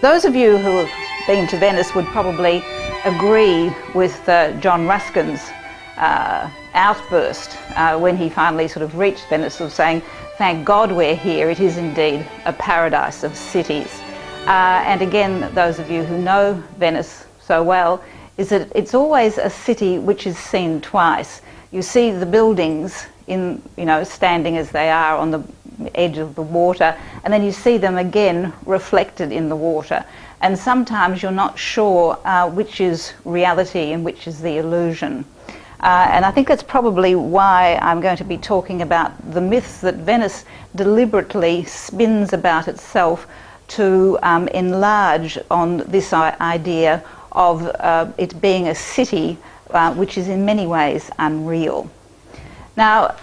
Those of you who have been to Venice would probably agree with John Ruskin's outburst when he finally sort of reached Venice, of saying, "Thank God we're here, it is indeed a paradise of cities." And again, those of you who know Venice so well, is that it's always a city which is seen twice. You see the buildings standing as they are on the edge of the water, and then you see them again reflected in the water. And sometimes you're not sure which is reality and which is the illusion. And I think that's probably why I'm going to be talking about the myths that Venice deliberately spins about itself to enlarge on this idea of it being a city which is in many ways unreal. Now,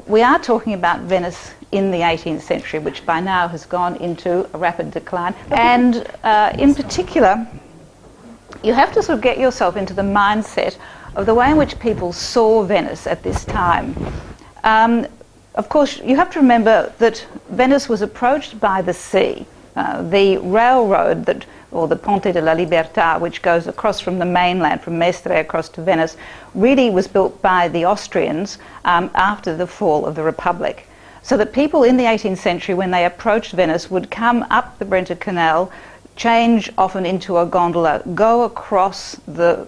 we are talking about Venice in the 18th century, which by now has gone into a rapid decline. And in particular, you have to sort of get yourself into the mindset of the way in which people saw Venice at this time. Of course, you have to remember that Venice was approached by the sea. The railroad or the Ponte della Libertà, which goes across from the mainland, from Mestre across to Venice, really was built by the Austrians after the fall of the Republic. So that people in the 18th century, when they approached Venice, would come up the Brenta Canal, change often into a gondola, go across the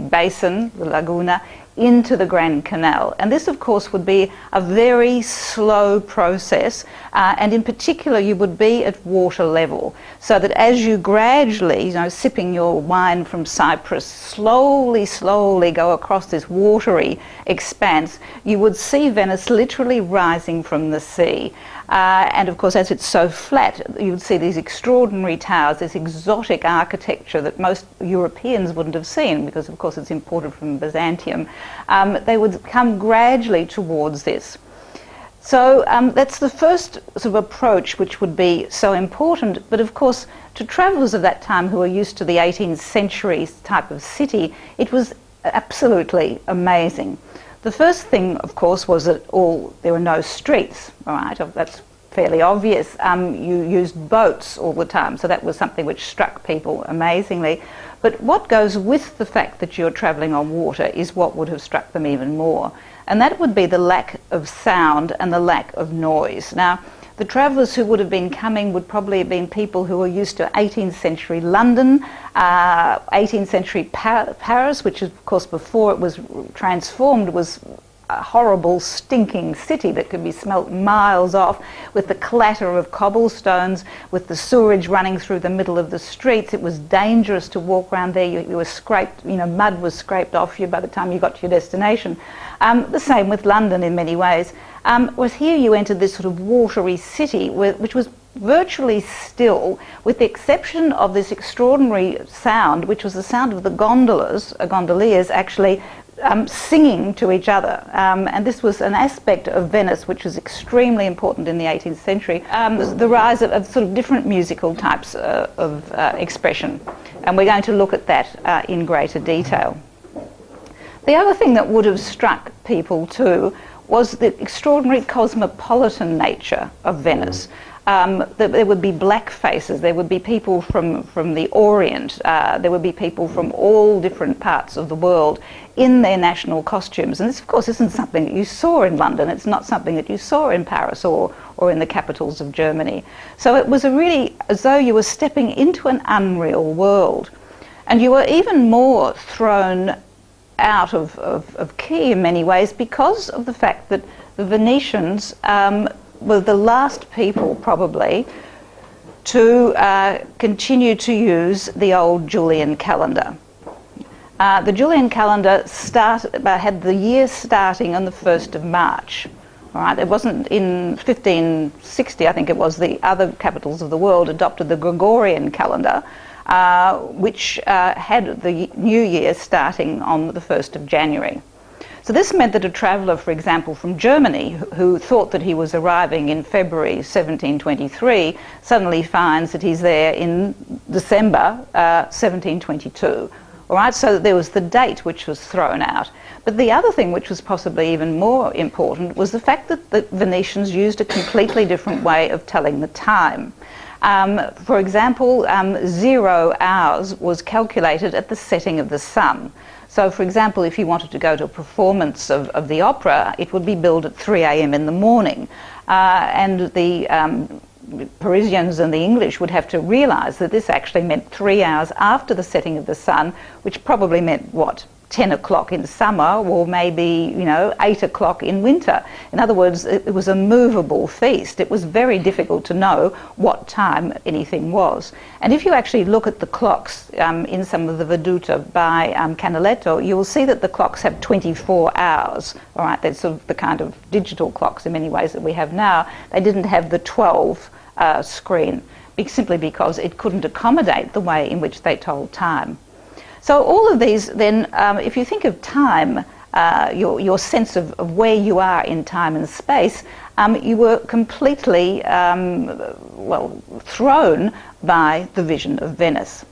basin, the laguna, into the Grand Canal. And this, of course, would be a very slow process, and in particular you would be at water level, so that as you gradually, sipping your wine from Cyprus, slowly go across this watery expanse, you would see Venice literally rising from the sea. And of course, as it's so flat, you would see these extraordinary towers, this exotic architecture that most Europeans wouldn't have seen, because of course it's imported from Byzantium. They would come gradually towards this. So that's the first sort of approach which would be so important. But of course, to travellers of that time who are used to the 18th century type of city, it was absolutely amazing. The first thing, of course, was that there were no streets, all right? That's fairly obvious. You used boats all the time, so that was something which struck people amazingly. But what goes with the fact that you're travelling on water is what would have struck them even more. And that would be the lack of sound and the lack of noise. Now, the travellers who would have been coming would probably have been people who were used to 18th century London, 18th century Paris, which of course before it was transformed was a horrible stinking city that could be smelt miles off, with the clatter of cobblestones, with the sewerage running through the middle of the streets. It was dangerous to walk around there. You were scraped, mud was scraped off you by the time you got to your destination. The same with London in many ways. Was here you entered this sort of watery city which was virtually still, with the exception of this extraordinary sound, which was the sound of the gondoliers actually singing to each other. And this was an aspect of Venice which was extremely important in the 18th century. The rise of sort of different musical types of expression. And we're going to look at that in greater detail. The other thing that would have struck people too was the extraordinary cosmopolitan nature of Venice. There would be black faces, there would be people from the Orient, there would be people from all different parts of the world in their national costumes. And this, of course, isn't something that you saw in London. It's not something that you saw in Paris or in the capitals of Germany. So it was really as though you were stepping into an unreal world. And you were even more thrown out of key in many ways because of the fact that the Venetians were the last people probably to continue to use the old Julian calendar. The Julian calendar had the year starting on the 1st of March. All right, it wasn't in 1560, I think it was, the other capitals of the world adopted the Gregorian calendar, which had the new year starting on the 1st of January. So this meant that a traveller, for example, from Germany, who thought that he was arriving in February 1723, suddenly finds that he's there in December 1722. All right, so there was the date which was thrown out. But the other thing, which was possibly even more important, was the fact that the Venetians used a completely different way of telling the time. For example, 0 hours was calculated at the setting of the sun. So, for example, if you wanted to go to a performance of the opera, it would be billed at 3 a.m. in the morning. And the Parisians and the English would have to realise that this actually meant 3 hours after the setting of the sun, which probably meant, what, 10 o'clock in summer, or maybe, 8 o'clock in winter. In other words, it was a movable feast. It was very difficult to know what time anything was. And if you actually look at the clocks in some of the vedute by Canaletto, you will see that the clocks have 24 hours. All right, that's sort of the kind of digital clocks in many ways that we have now. They didn't have the 12 screen, simply because it couldn't accommodate the way in which they told time. So all of these then, if you think of time, your sense of where you are in time and space, you were completely, thrown by the vision of Venice.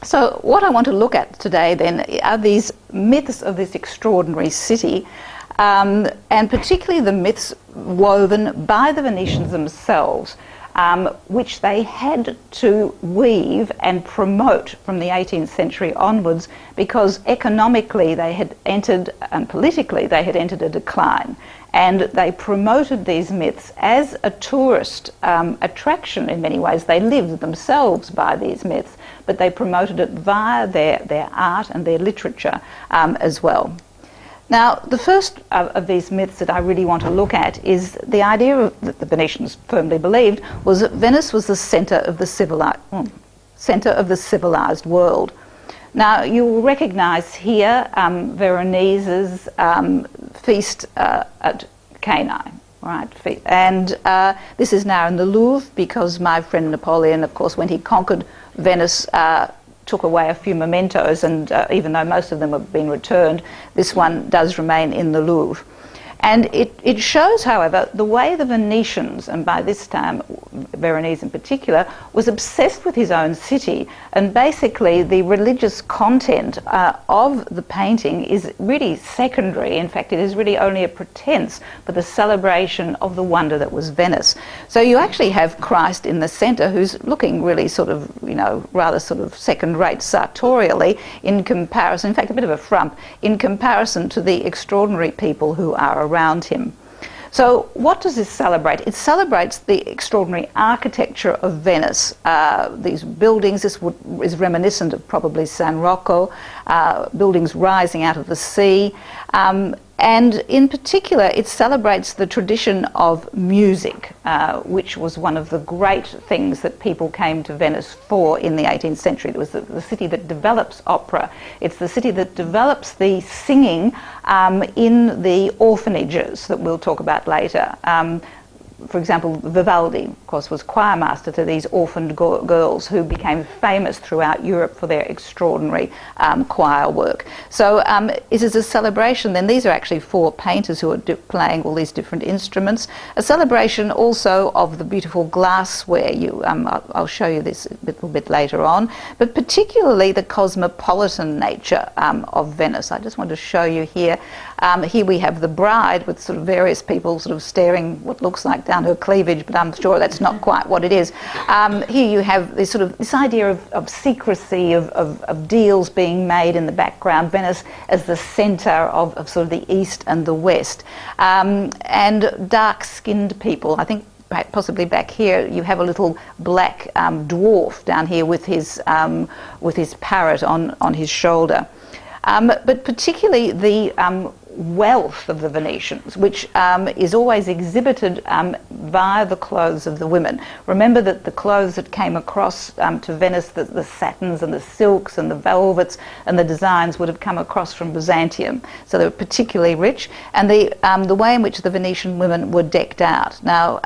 So what I want to look at today then are these myths of this extraordinary city, and particularly the myths woven by the Venetians themselves, which they had to weave and promote from the 18th century onwards, because economically they had entered, and politically they had entered a decline. And they promoted these myths as a tourist attraction in many ways. They lived themselves by these myths, but they promoted it via their art and their literature as well. Now, the first of these myths that I really want to look at is the idea that the Venetians firmly believed was that Venice was the centre of the civilized world. Now, you will recognise here Veronise's feast at Cana, right? And this is now in the Louvre, because my friend Napoleon, of course, when he conquered Venice, took away a few mementos, and even though most of them have been returned, this one does remain in the Louvre. And it shows, however, the way the Venetians, and by this time Veronese in particular, was obsessed with his own city, and basically the religious content of the painting is really secondary. In fact, it is really only a pretense for the celebration of the wonder that was Venice. So you actually have Christ in the centre, who's looking really sort of, rather sort of second-rate sartorially in comparison, in fact a bit of a frump, in comparison to the extraordinary people who are around him. So what does this celebrate? It celebrates the extraordinary architecture of Venice. These buildings, this is reminiscent of probably San Rocco, buildings rising out of the sea. And in particular, it celebrates the tradition of music, which was one of the great things that people came to Venice for in the 18th century. It was the city that develops opera. It's the city that develops the singing in the orphanages that we'll talk about later. For example, Vivaldi, of course, was choir master to these orphaned girls who became famous throughout Europe for their extraordinary choir work. So it is a celebration. Then these are actually 4 painters who are playing all these different instruments. A celebration also of the beautiful glassware. I'll show you this a little bit later on, but particularly the cosmopolitan nature of Venice. I just want to show you here. Here we have the bride with sort of various people sort of staring what looks like down her cleavage, but I'm sure that's not quite what it is. Here you have this idea of secrecy, of deals being made in the background, Venice as the centre of sort of the east and the west, and dark-skinned people. I think possibly back here you have a little black dwarf down here with his parrot on his shoulder. But particularly the wealth of the Venetians, which is always exhibited via the clothes of the women. Remember that the clothes that came across to Venice, the satins and the silks and the velvets and the designs would have come across from Byzantium, so they were particularly rich, and the way in which the Venetian women were decked out. Now,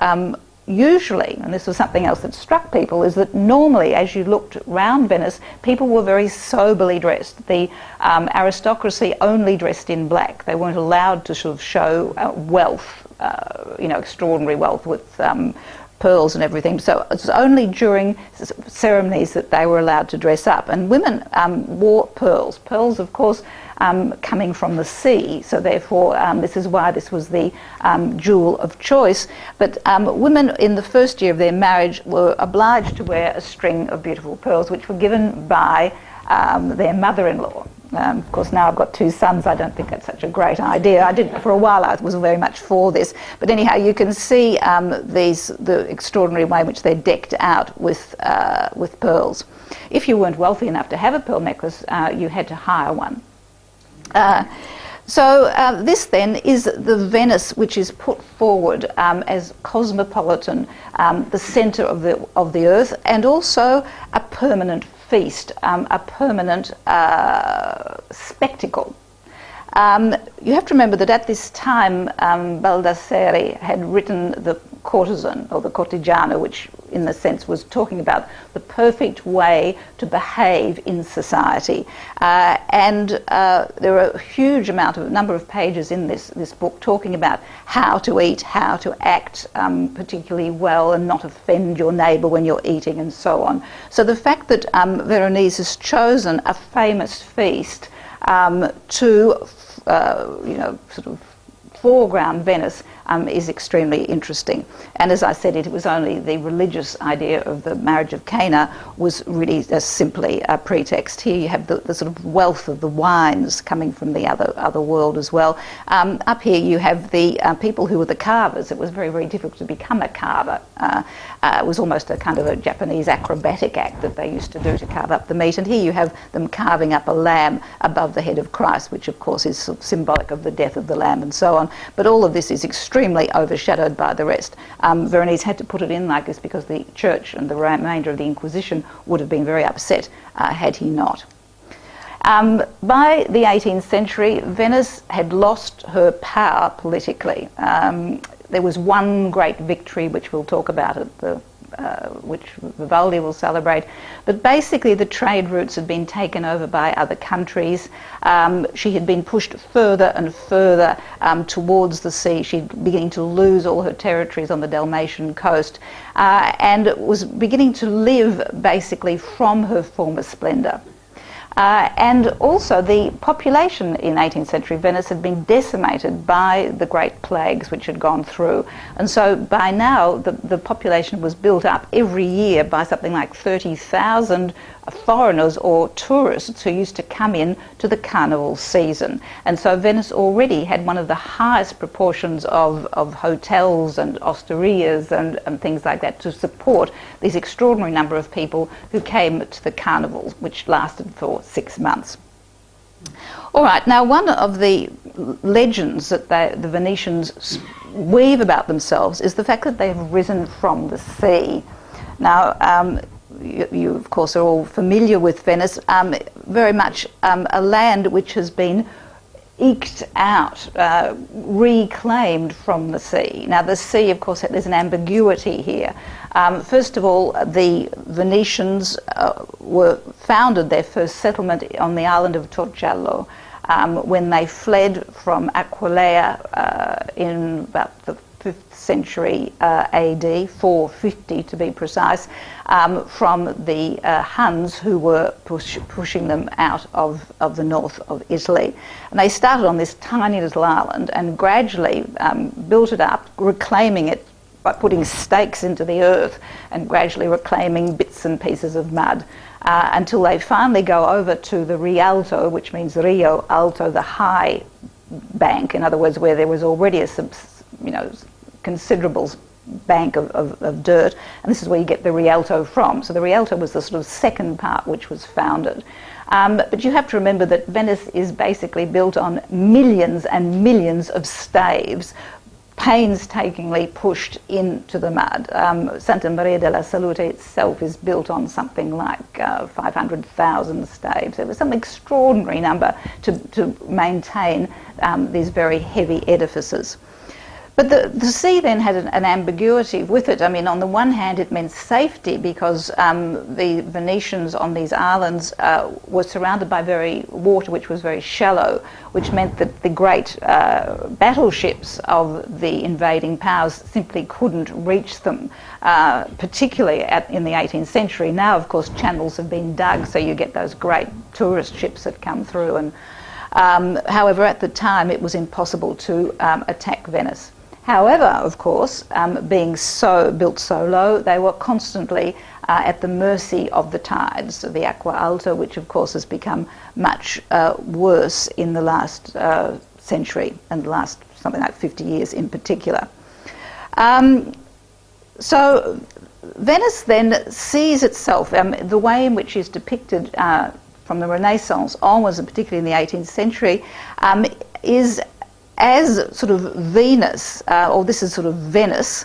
usually, and this was something else that struck people, is that normally as you looked around Venice, people were very soberly dressed. The aristocracy only dressed in black. They weren't allowed to sort of show wealth, extraordinary wealth with pearls and everything. So it was only during ceremonies that they were allowed to dress up. And women wore pearls. Pearls, of course, coming from the sea. So therefore, this is why this was the jewel of choice. But women in the first year of their marriage were obliged to wear a string of beautiful pearls, which were given by their mother-in-law. Of course, now I've got two sons, I don't think that's such a great idea. I did, for a while, I was very much for this. But anyhow, you can see the extraordinary way in which they're decked out with pearls. If you weren't wealthy enough to have a pearl necklace, you had to hire one. So this then is the Venice which is put forward as cosmopolitan, the centre of the earth, and also a permanent feast, a permanent spectacle. You have to remember that at this time Baldassare had written the courtesan, or the cortigiano, which in the sense was talking about the perfect way to behave in society. And there are a huge number of pages in this book talking about how to eat, how to act particularly well and not offend your neighbour when you're eating and so on. So the fact that Veronese has chosen a famous feast to sort of foreground Venice is extremely interesting. And as I said, it was only the religious idea of the marriage of Cana was really simply a pretext. Here you have the sort of wealth of the wines coming from the other world as well. Up here you have the people who were the carvers. It was very, very difficult to become a carver. It was almost a kind of a Japanese acrobatic act that they used to do to carve up the meat. And here you have them carving up a lamb above the head of Christ, which of course is sort of symbolic of the death of the lamb and so on. But all of this is extremely overshadowed by the rest. Veronese had to put it in like this because the church and the remainder of the Inquisition would have been very upset had he not. By the 18th century, Venice had lost her power politically. There was one great victory, which we'll talk about which Vivaldi will celebrate, but basically the trade routes had been taken over by other countries. She had been pushed further and further towards the sea. She'd beginning to lose all her territories on the Dalmatian coast and was beginning to live basically from her former splendour. And also the population in 18th century Venice had been decimated by the great plagues which had gone through. And so by now the population was built up every year by something like 30,000 foreigners or tourists who used to come in to the carnival season. And so Venice already had one of the highest proportions of hotels and osterias and things like that to support these extraordinary number of people who came to the carnivals, which lasted for 6 months. All right, now one of the legends that the Venetians weave about themselves is the fact that they have risen from the sea. Now, you of course are all familiar with Venice, very much a land which has been eked out, reclaimed from the sea. Now the sea, of course, there's an ambiguity here. First of all, the Venetians founded their first settlement on the island of Torcello when they fled from Aquileia in about the 5th century AD, 450 to be precise, from the Huns who were pushing them out of the north of Italy. And they started on this tiny little island and gradually built it up, reclaiming it by putting stakes into the earth and gradually reclaiming bits and pieces of mud until they finally go over to the Rialto, which means Rio Alto, the high bank, in other words, where there was already a considerable bank of dirt, and this is where you get the Rialto from. So the Rialto was the sort of second part which was founded. But you have to remember that Venice is basically built on millions and millions of staves, painstakingly pushed into the mud. Santa Maria della Salute itself is built on something like 500,000 staves. It was some extraordinary number to maintain these very heavy edifices. But the sea then had an ambiguity with it. I mean, on the one hand, it meant safety because the Venetians on these islands were surrounded by water which was very shallow, which meant that the great battleships of the invading powers simply couldn't reach them, particularly in the 18th century. Now, of course, channels have been dug, so you get those great tourist ships that come through However, at the time it was impossible to attack Venice. However, of course, being built so low, they were constantly at the mercy of the tides, the acqua alta, which of course has become much worse in the last century, and the last something like 50 years in particular. So Venice then sees itself, the way in which is depicted from the Renaissance onwards, and particularly in the 18th century, is as sort of Venus, or this is sort of Venice,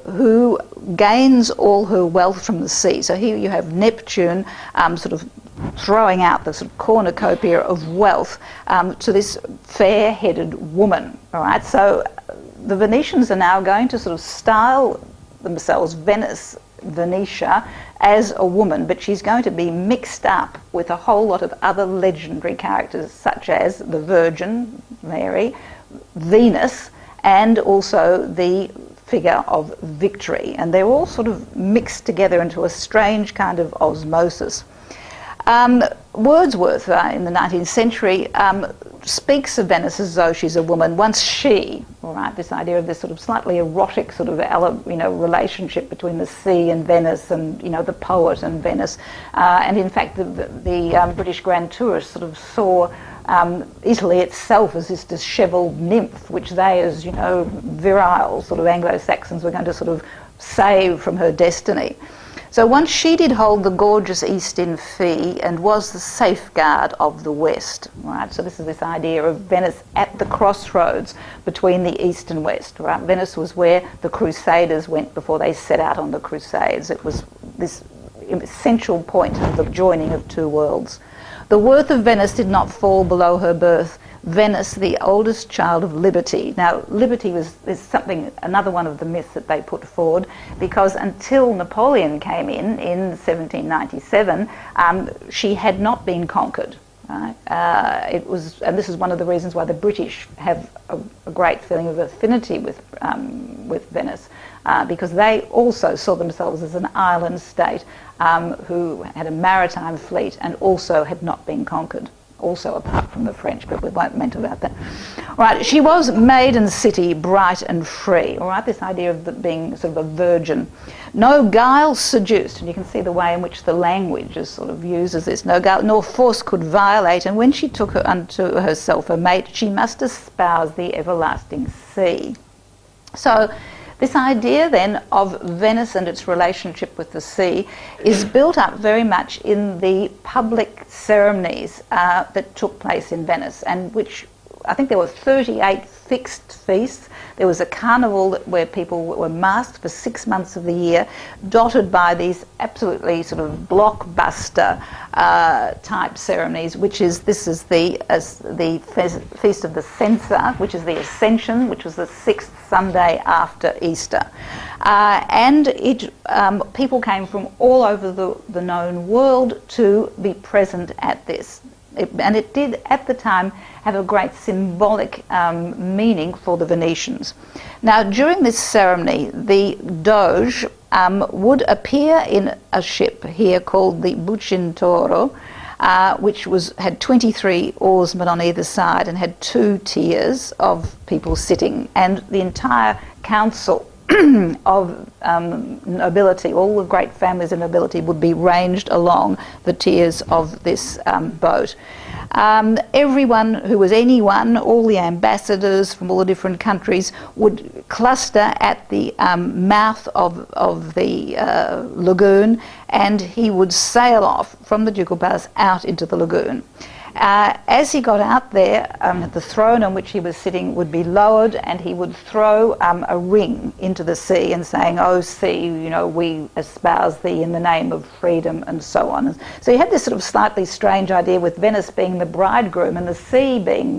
who gains all her wealth from the sea. So here you have Neptune sort of throwing out the sort of cornucopia of wealth to this fair-headed woman. All right, so the Venetians are now going to sort of style themselves Venetia as a woman, but she's going to be mixed up with a whole lot of other legendary characters, such as the Virgin Mary, Venus, and also the figure of Victory, and they're all sort of mixed together into a strange kind of osmosis. Wordsworth in the 19th century speaks of Venice as though she's a woman. Once she, all right, this idea of this sort of slightly erotic sort of relationship between the sea and Venice, and the poet and Venice, and in fact the British Grand Tourist sort of saw Italy itself as this dishevelled nymph, which they, as virile sort of Anglo-Saxons, were going to sort of save from her destiny. So once she did hold the gorgeous East in fee, and was the safeguard of the West, right? So this is this idea of Venice at the crossroads between the East and West, right? Venice was where the Crusaders went before they set out on the Crusades. It was this essential point of the joining of two worlds. The worth of Venice did not fall below her birth. Venice, the oldest child of liberty. Now, liberty is another one of the myths that they put forward, because until Napoleon came in 1797, she had not been conquered. Right? And this is one of the reasons why the British have a great feeling of affinity with Venice, because they also saw themselves as an island state who had a maritime fleet and also had not been conquered. Also apart from the French, but we won't mention about that. Right, she was maiden city, bright and free. All right, this idea of being sort of a virgin. No guile seduced, and you can see the way in which the language is sort of used as this. No guile, nor force could violate, and when she took her unto herself a mate, she must espouse the everlasting sea. So this idea then of Venice and its relationship with the sea is built up very much in the public ceremonies that took place in Venice, and which I think there were 38 fixed feasts. There was a carnival where people were masked for 6 months of the year, dotted by these absolutely sort of blockbuster type ceremonies, this is the Feast of the Censer, which is the Ascension, which was the 6th Sunday after Easter. And people came from all over the known world to be present at this. And it did, at the time, have a great symbolic meaning for the Venetians. Now, during this ceremony, the Doge would appear in a ship here called the Bucintoro, which had 23 oarsmen on either side and had 2 tiers of people sitting, and the entire council of nobility, all the great families of nobility, would be ranged along the tiers of this boat. Everyone who was anyone, all the ambassadors from all the different countries, would cluster at the mouth of the lagoon, and he would sail off from the Ducal Palace out into the lagoon. As he got out there, the throne on which he was sitting would be lowered, and he would throw a ring into the sea and saying, "Oh sea, we espouse thee in the name of freedom," and so on. So you had this sort of slightly strange idea with Venice being the bridegroom and the sea being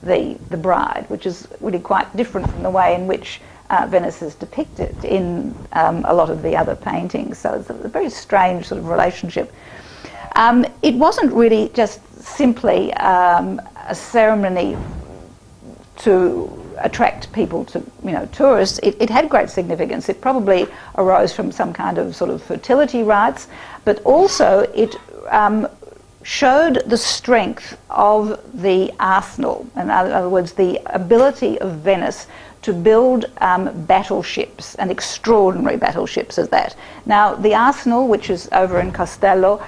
the bride, which is really quite different from the way in which Venice is depicted in a lot of the other paintings. So it's a very strange sort of relationship. It wasn't really just simply a ceremony to attract people to, tourists. It had great significance. It probably arose from some kind of sort of fertility rites, but also it showed the strength of the arsenal, in other words, the ability of Venice to build battleships, and extraordinary battleships at that. Now, the arsenal, which is over in Castello,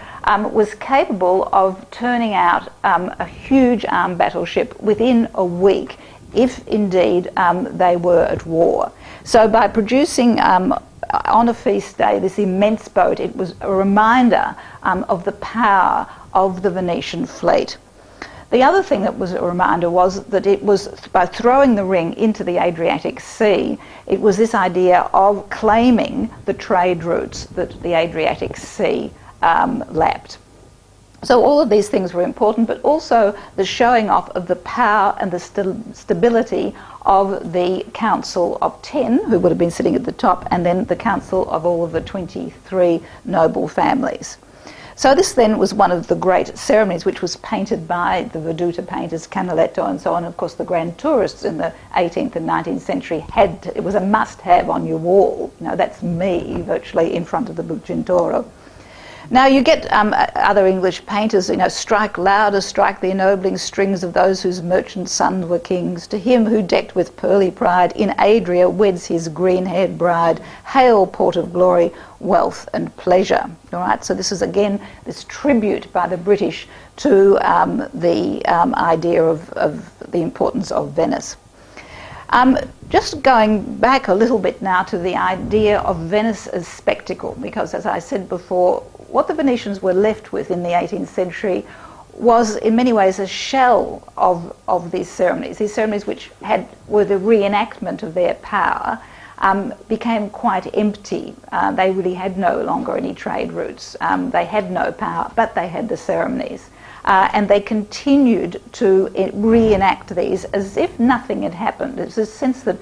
was capable of turning out a huge armed battleship within a week, if indeed they were at war. So by producing on a feast day this immense boat, it was a reminder of the power of the Venetian fleet. The other thing that was a reminder was that it was, by throwing the ring into the Adriatic Sea, it was this idea of claiming the trade routes that the Adriatic Sea lapped. So all of these things were important, but also the showing off of the power and the stability of the Council of 10, who would have been sitting at the top, and then the Council of all of the 23 noble families. So this then was one of the great ceremonies, which was painted by the Veduta painters, Canaletto and so on. Of course, the grand tourists in the 18th and 19th century it was a must-have on your wall. You know, that's me, virtually, in front of the Bucintoro. Now you get other English painters, you know, strike louder, strike the ennobling strings of those whose merchant sons were kings. To him who decked with pearly pride in Adria weds his green-haired bride. Hail, port of glory, wealth and pleasure. All right, so this is again this tribute by the British to the idea of the importance of Venice. Just going back a little bit now to the idea of Venice as spectacle, because as I said before, what the Venetians were left with in the 18th century was in many ways a shell of these ceremonies which were the reenactment of their power, became quite empty. They really had no longer any trade routes. They had no power, but they had the ceremonies. And they continued to reenact these as if nothing had happened. It's a sense that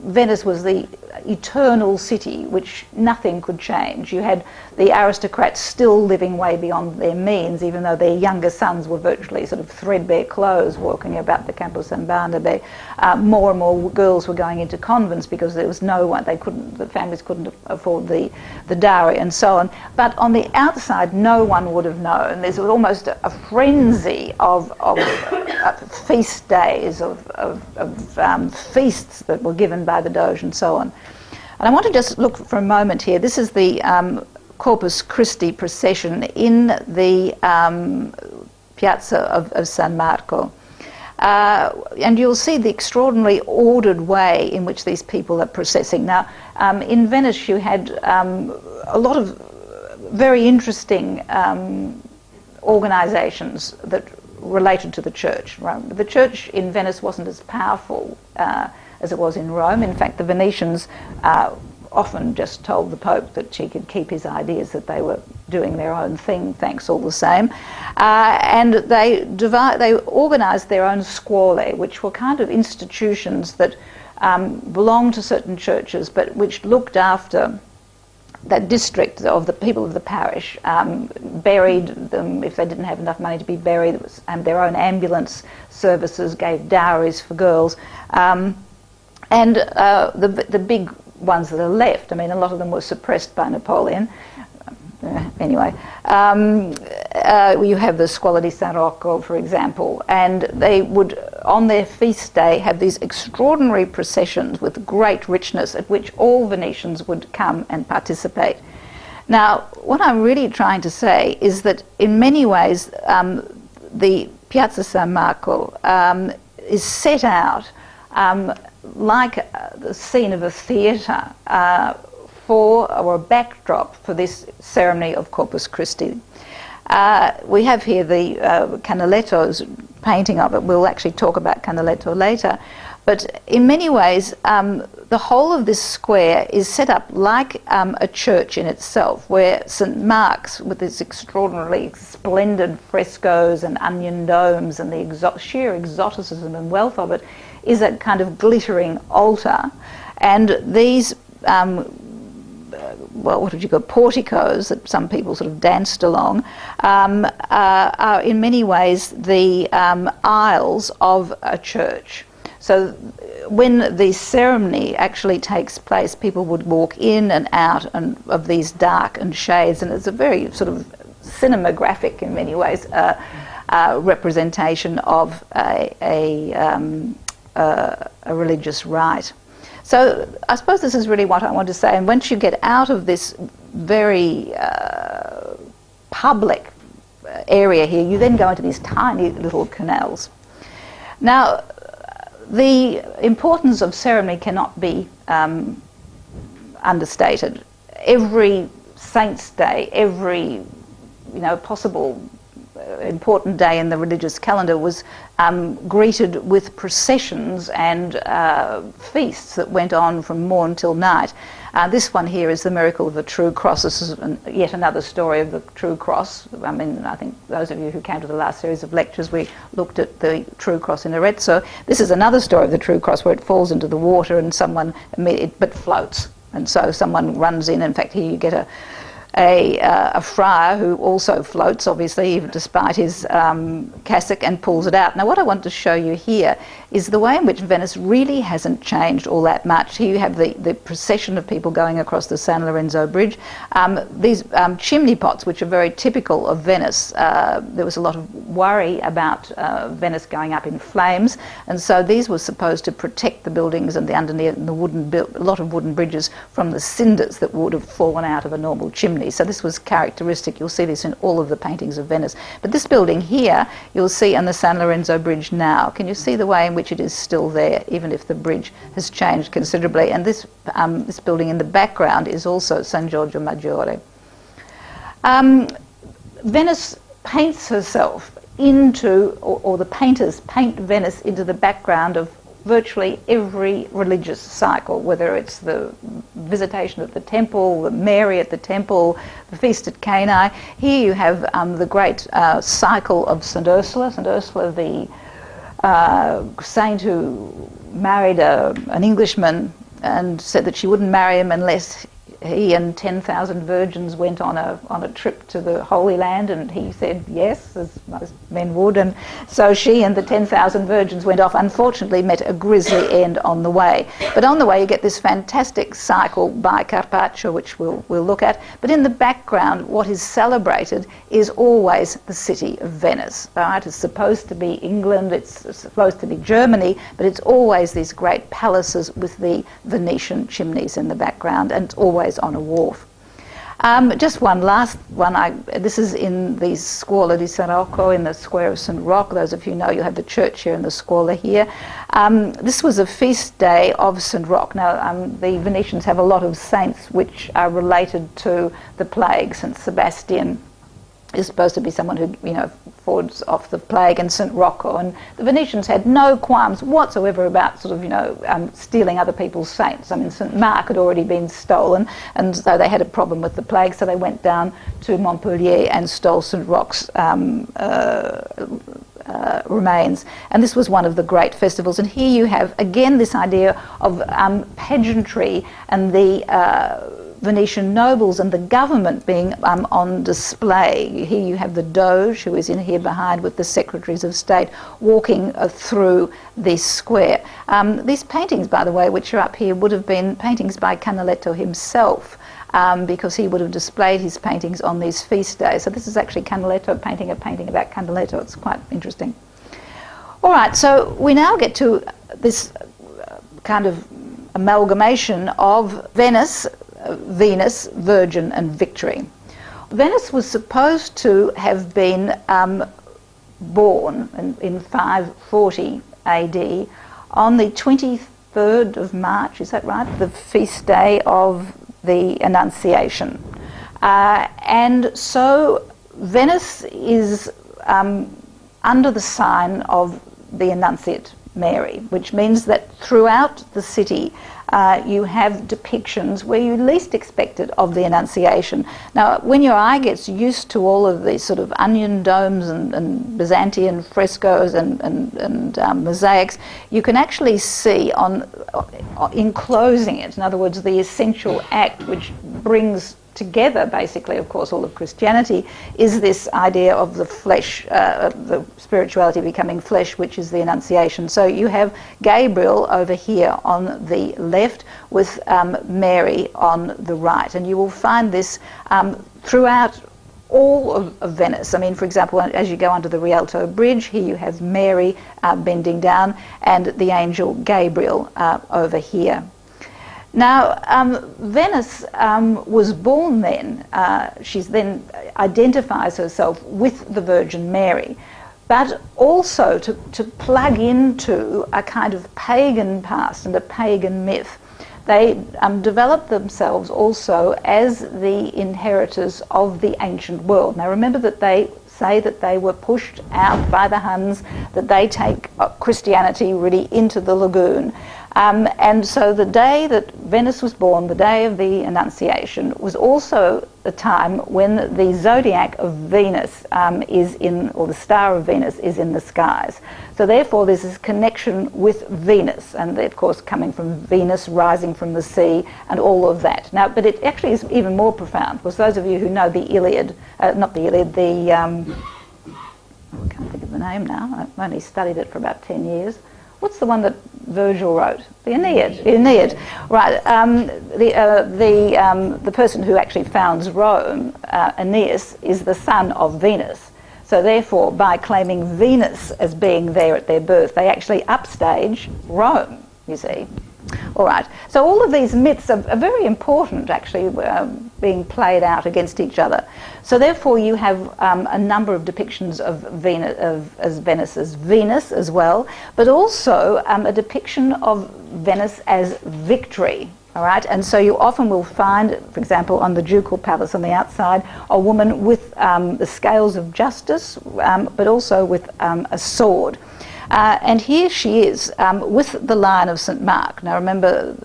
Venice was the eternal city which nothing could change. You had the aristocrats still living way beyond their means, even though their younger sons were virtually sort of threadbare clothes walking about the Campo San Barnabé. More and more girls were going into convents because there was no one, the families couldn't afford the dowry and so on. But on the outside, no one would have known. There was almost a frenzy of feast days, of feasts that were given by the Doge and so on. And I want to just look for a moment here. This is the Corpus Christi procession in the Piazza of San Marco. And you'll see the extraordinarily ordered way in which these people are processing. Now, in Venice you had a lot of very interesting organisations that related to the church. Right? The church in Venice wasn't as powerful as it was in Rome. In fact, the Venetians often just told the Pope that he could keep his ideas, that they were doing their own thing, thanks all the same. And they organised their own scuole, which were kind of institutions that belonged to certain churches, but which looked after that district of the people of the parish, buried them if they didn't have enough money to be buried. It was, their own ambulance services, gave dowries for girls. And the big ones that are left, I mean, a lot of them were suppressed by Napoleon. Anyway, you have the Scuola di San Rocco, for example, and they would, on their feast day, have these extraordinary processions with great richness at which all Venetians would come and participate. Now, what I'm really trying to say is that in many ways the Piazza San Marco is set out like the scene of a theatre or a backdrop for this ceremony of Corpus Christi. We have here the Canaletto's painting of it. We'll actually talk about Canaletto later. But in many ways, the whole of this square is set up like a church in itself, where St. Mark's, with its extraordinarily splendid frescoes and onion domes and the sheer exoticism and wealth of it, is a kind of glittering altar. And these what would you call porticos that some people sort of danced along, are in many ways the aisles of a church. So when the ceremony actually takes place, people would walk in and out of these dark and shades, and it's a very sort of cinematographic in many ways representation of a religious rite. So I suppose this is really what I want to say. And once you get out of this very public area here, you then go into these tiny little canals. Now, the importance of ceremony cannot be understated. Every saint's day, every possible important day in the religious calendar was greeted with processions and feasts that went on from morn till night. This one here is the miracle of the True Cross. This is yet another story of the True Cross. I mean, I think those of you who came to the last series of lectures, we looked at the True Cross in Arezzo. This is another story of the True Cross where it falls into the water and someone, but floats. And so someone runs in. In fact, here you get a friar who also floats, obviously, even despite his cassock, and pulls it out. Now, what I want to show you here is the way in which Venice really hasn't changed all that much. Here you have the procession of people going across the San Lorenzo Bridge. These chimney pots, which are very typical of Venice, there was a lot of worry about Venice going up in flames, and so these were supposed to protect the buildings and the underneath and a lot of wooden bridges from the cinders that would have fallen out of a normal chimney. So this was characteristic. You'll see this in all of the paintings of Venice. But this building here, you'll see on the San Lorenzo Bridge now. Can you see the way in which it is still there, even if the bridge has changed considerably? And this building in the background is also San Giorgio Maggiore. Venice paints herself into, or the painters paint Venice into the background of virtually every religious cycle, whether it's the visitation of the temple, the Mary at the temple, the feast at Cana. Here you have the great cycle of St. Ursula. St. Ursula, the saint who married an Englishman and said that she wouldn't marry him unless he and 10,000 virgins went on a trip to the Holy Land, and he said yes, as most men would, and so she and the 10,000 virgins went off. Unfortunately, met a grisly end on the way. But on the way, you get this fantastic cycle by Carpaccio, which we'll look at. But in the background, what is celebrated is always the city of Venice. Right? It's supposed to be England, it's supposed to be Germany, but it's always these great palaces with the Venetian chimneys in the background, and it's always on a wharf. Just one last one. This is in the Scuola di San Rocco, in the square of St. Roch. Those of you know, you have the church here and the Scuola here. This was a feast day of St. Roch. Now, the Venetians have a lot of saints which are related to the plague. St. Sebastian is supposed to be someone who, fords off the plague, and St. Rocco. And the Venetians had no qualms whatsoever about stealing other people's saints. I mean, St. Mark had already been stolen, and so they had a problem with the plague, so they went down to Montpellier and stole St. Roch's remains. And this was one of the great festivals. And here you have, again, this idea of pageantry and the Venetian nobles and the government being on display. Here you have the Doge, who is in here behind with the secretaries of state, walking through this square. These paintings, by the way, which are up here, would have been paintings by Canaletto himself, because he would have displayed his paintings on these feast days. So this is actually Canaletto painting a painting about Canaletto. It's quite interesting. All right, so we now get to this kind of amalgamation of Venice, Venus, Virgin and Victory. Venice was supposed to have been born in 540 AD on the 23rd of March, is that right? The feast day of the Annunciation. And so Venice is under the sign of the Annunciate Mary, which means that throughout the city you have depictions where you least expect it of the Annunciation. Now, when your eye gets used to all of these sort of onion domes and Byzantine frescoes and mosaics, you can actually see enclosing it, in other words, the essential act which brings together, basically, of course, all of Christianity, is this idea of the flesh, the spirituality becoming flesh, which is the Annunciation. So you have Gabriel over here on the left with Mary on the right, and you will find this throughout all of Venice. I mean, for example, as you go under the Rialto Bridge, here you have Mary bending down and the angel Gabriel over here. Now, Venice was born then, she then identifies herself with the Virgin Mary, but also to plug into a kind of pagan past and a pagan myth. They developed themselves also as the inheritors of the ancient world. Now remember that they say that they were pushed out by the Huns, that they take Christianity really into the lagoon. And so the day that Venice was born, the day of the Annunciation, was also a time when the zodiac of Venus is in, or the star of Venus is in the skies. So therefore there's this connection with Venus, and of course coming from Venus rising from the sea and all of that. Now, but it actually is even more profound, because those of you who know the Iliad, not the Iliad, the, I can't think of the name now, I've only studied it for about 10 years. What's the one that Virgil wrote? The Aeneid. The Aeneid, right? The person who actually founds Rome, Aeneas, is the son of Venus. So therefore, by claiming Venus as being there at their birth, they actually upstage Rome, you see. All right, so all of these myths are very important, actually, being played out against each other. So therefore you have a number of depictions of Venus as Venus as well, but also a depiction of Venice as victory. All right, and so you often will find, for example, on the ducal palace on the outside, a woman with the scales of justice, but also with a sword. And here she is with the Lion of St. Mark. Now remember,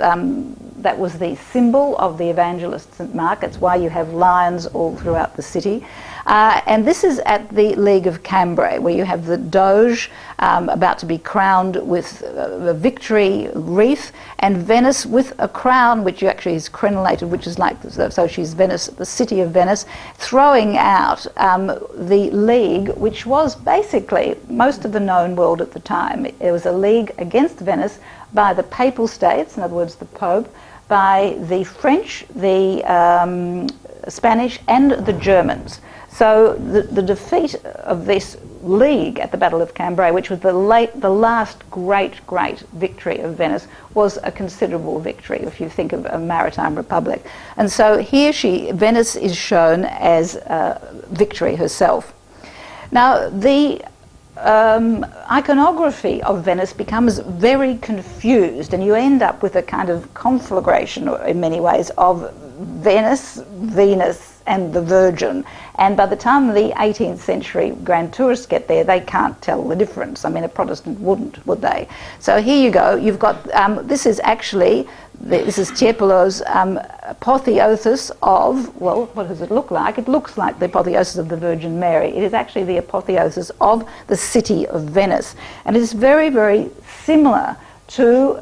that was the symbol of the evangelist St. Mark. It's why you have lions all throughout the city. And this is at the League of Cambrai, where you have the Doge about to be crowned with a victory wreath, and Venice with a crown, which actually is crenellated, which is like, so she's Venice, the city of Venice, throwing out the League, which was basically most of the known world at the time. It was a league against Venice by the Papal States, in other words, the Pope, by the French, the Spanish, and the Germans. So the defeat of this league at the Battle of Cambrai, which was the last great victory of Venice, was a considerable victory if you think of a maritime republic. And so here Venice is shown as victory herself. Now the iconography of Venice becomes very confused, and you end up with a kind of conflagration in many ways of Venice, Venus, and the Virgin. And by the time the 18th century grand tourists get there, they can't tell the difference. I mean, a Protestant wouldn't, would they? So here you go. You've got, this is Tiepolo's apotheosis of, well, what does it look like? It looks like the apotheosis of the Virgin Mary. It is actually the apotheosis of the city of Venice. And it is very, very similar to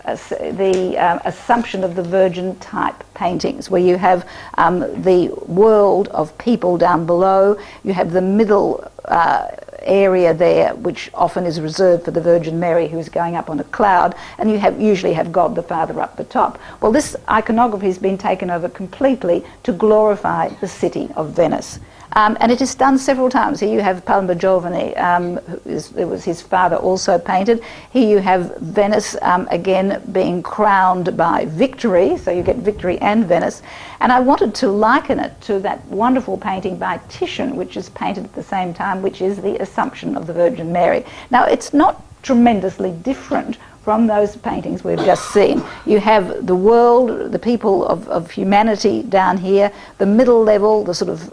the assumption of the Virgin type paintings, where you have the world of people down below, you have the middle area there, which often is reserved for the Virgin Mary, who's going up on a cloud, and you usually have God the Father up the top. Well, this iconography has been taken over completely to glorify the city of Venice. And it is done several times. Here you have Palma Giovane, it was his father also painted. Here you have Venice again being crowned by victory, so you get victory and Venice. And I wanted to liken it to that wonderful painting by Titian, which is painted at the same time, which is the Assumption of the Virgin Mary. Now, it's not tremendously different from those paintings we've just seen. You have the world, the people of humanity down here, the middle level, the sort of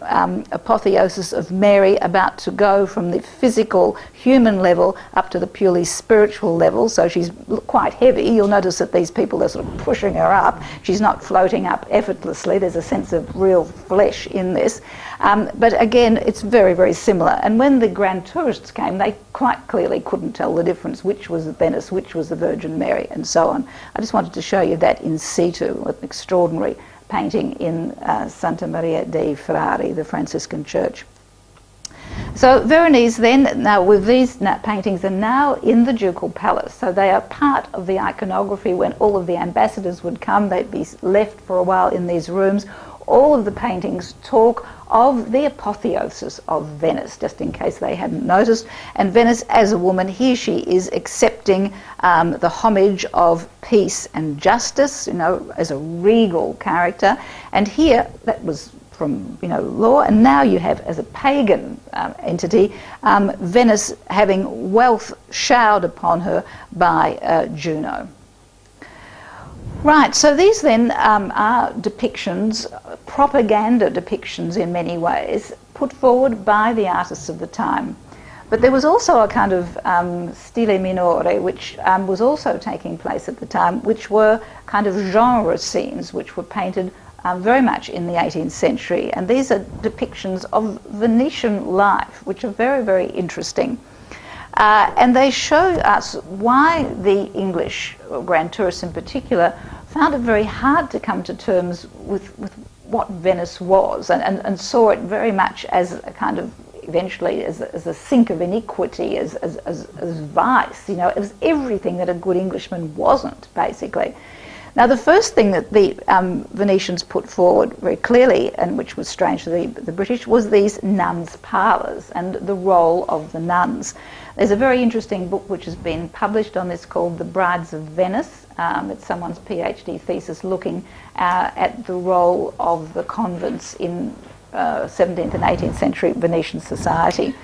apotheosis of Mary about to go from the physical human level up to the purely spiritual level. So she's quite heavy. You'll notice that these people are sort of pushing her up. She's not floating up effortlessly. There's a sense of real flesh in this. But again, it's very, very similar. And when the grand tourists came, they quite clearly couldn't tell the difference, which was Venice, which was the Virgin Mary, and so on. I just wanted to show you that in situ, an extraordinary painting in Santa Maria dei Frari, the Franciscan church. So Veronese then, now with these paintings, are now in the ducal palace. So they are part of the iconography. When all of the ambassadors would come, they'd be left for a while in these rooms. all of the paintings talk of the apotheosis of Venice, just in case they hadn't noticed. And Venice as a woman, here she is accepting the homage of peace and justice, you know, as a regal character. And here, that was from, you know, law, and now you have, as a pagan entity, Venice having wealth showered upon her by Juno. Right, so these then are depictions, propaganda depictions in many ways, put forward by the artists of the time. But there was also a kind of stile minore, which was also taking place at the time, which were kind of genre scenes, which were painted very much in the 18th century. And these are depictions of Venetian life, which are very, very interesting. And they show us why the English, grand tourists in particular, found it very hard to come to terms with what Venice was, and saw it very much as a kind of, eventually, as a sink of iniquity, as vice. You know, it was everything that a good Englishman wasn't, basically. Now, the first thing that the Venetians put forward very clearly, and which was strange to the British, was these nuns' parlours and the role of the nuns. There's a very interesting book which has been published on this called The Brides of Venice. It's someone's PhD thesis looking at the role of the convents in 17th and 18th century Venetian society.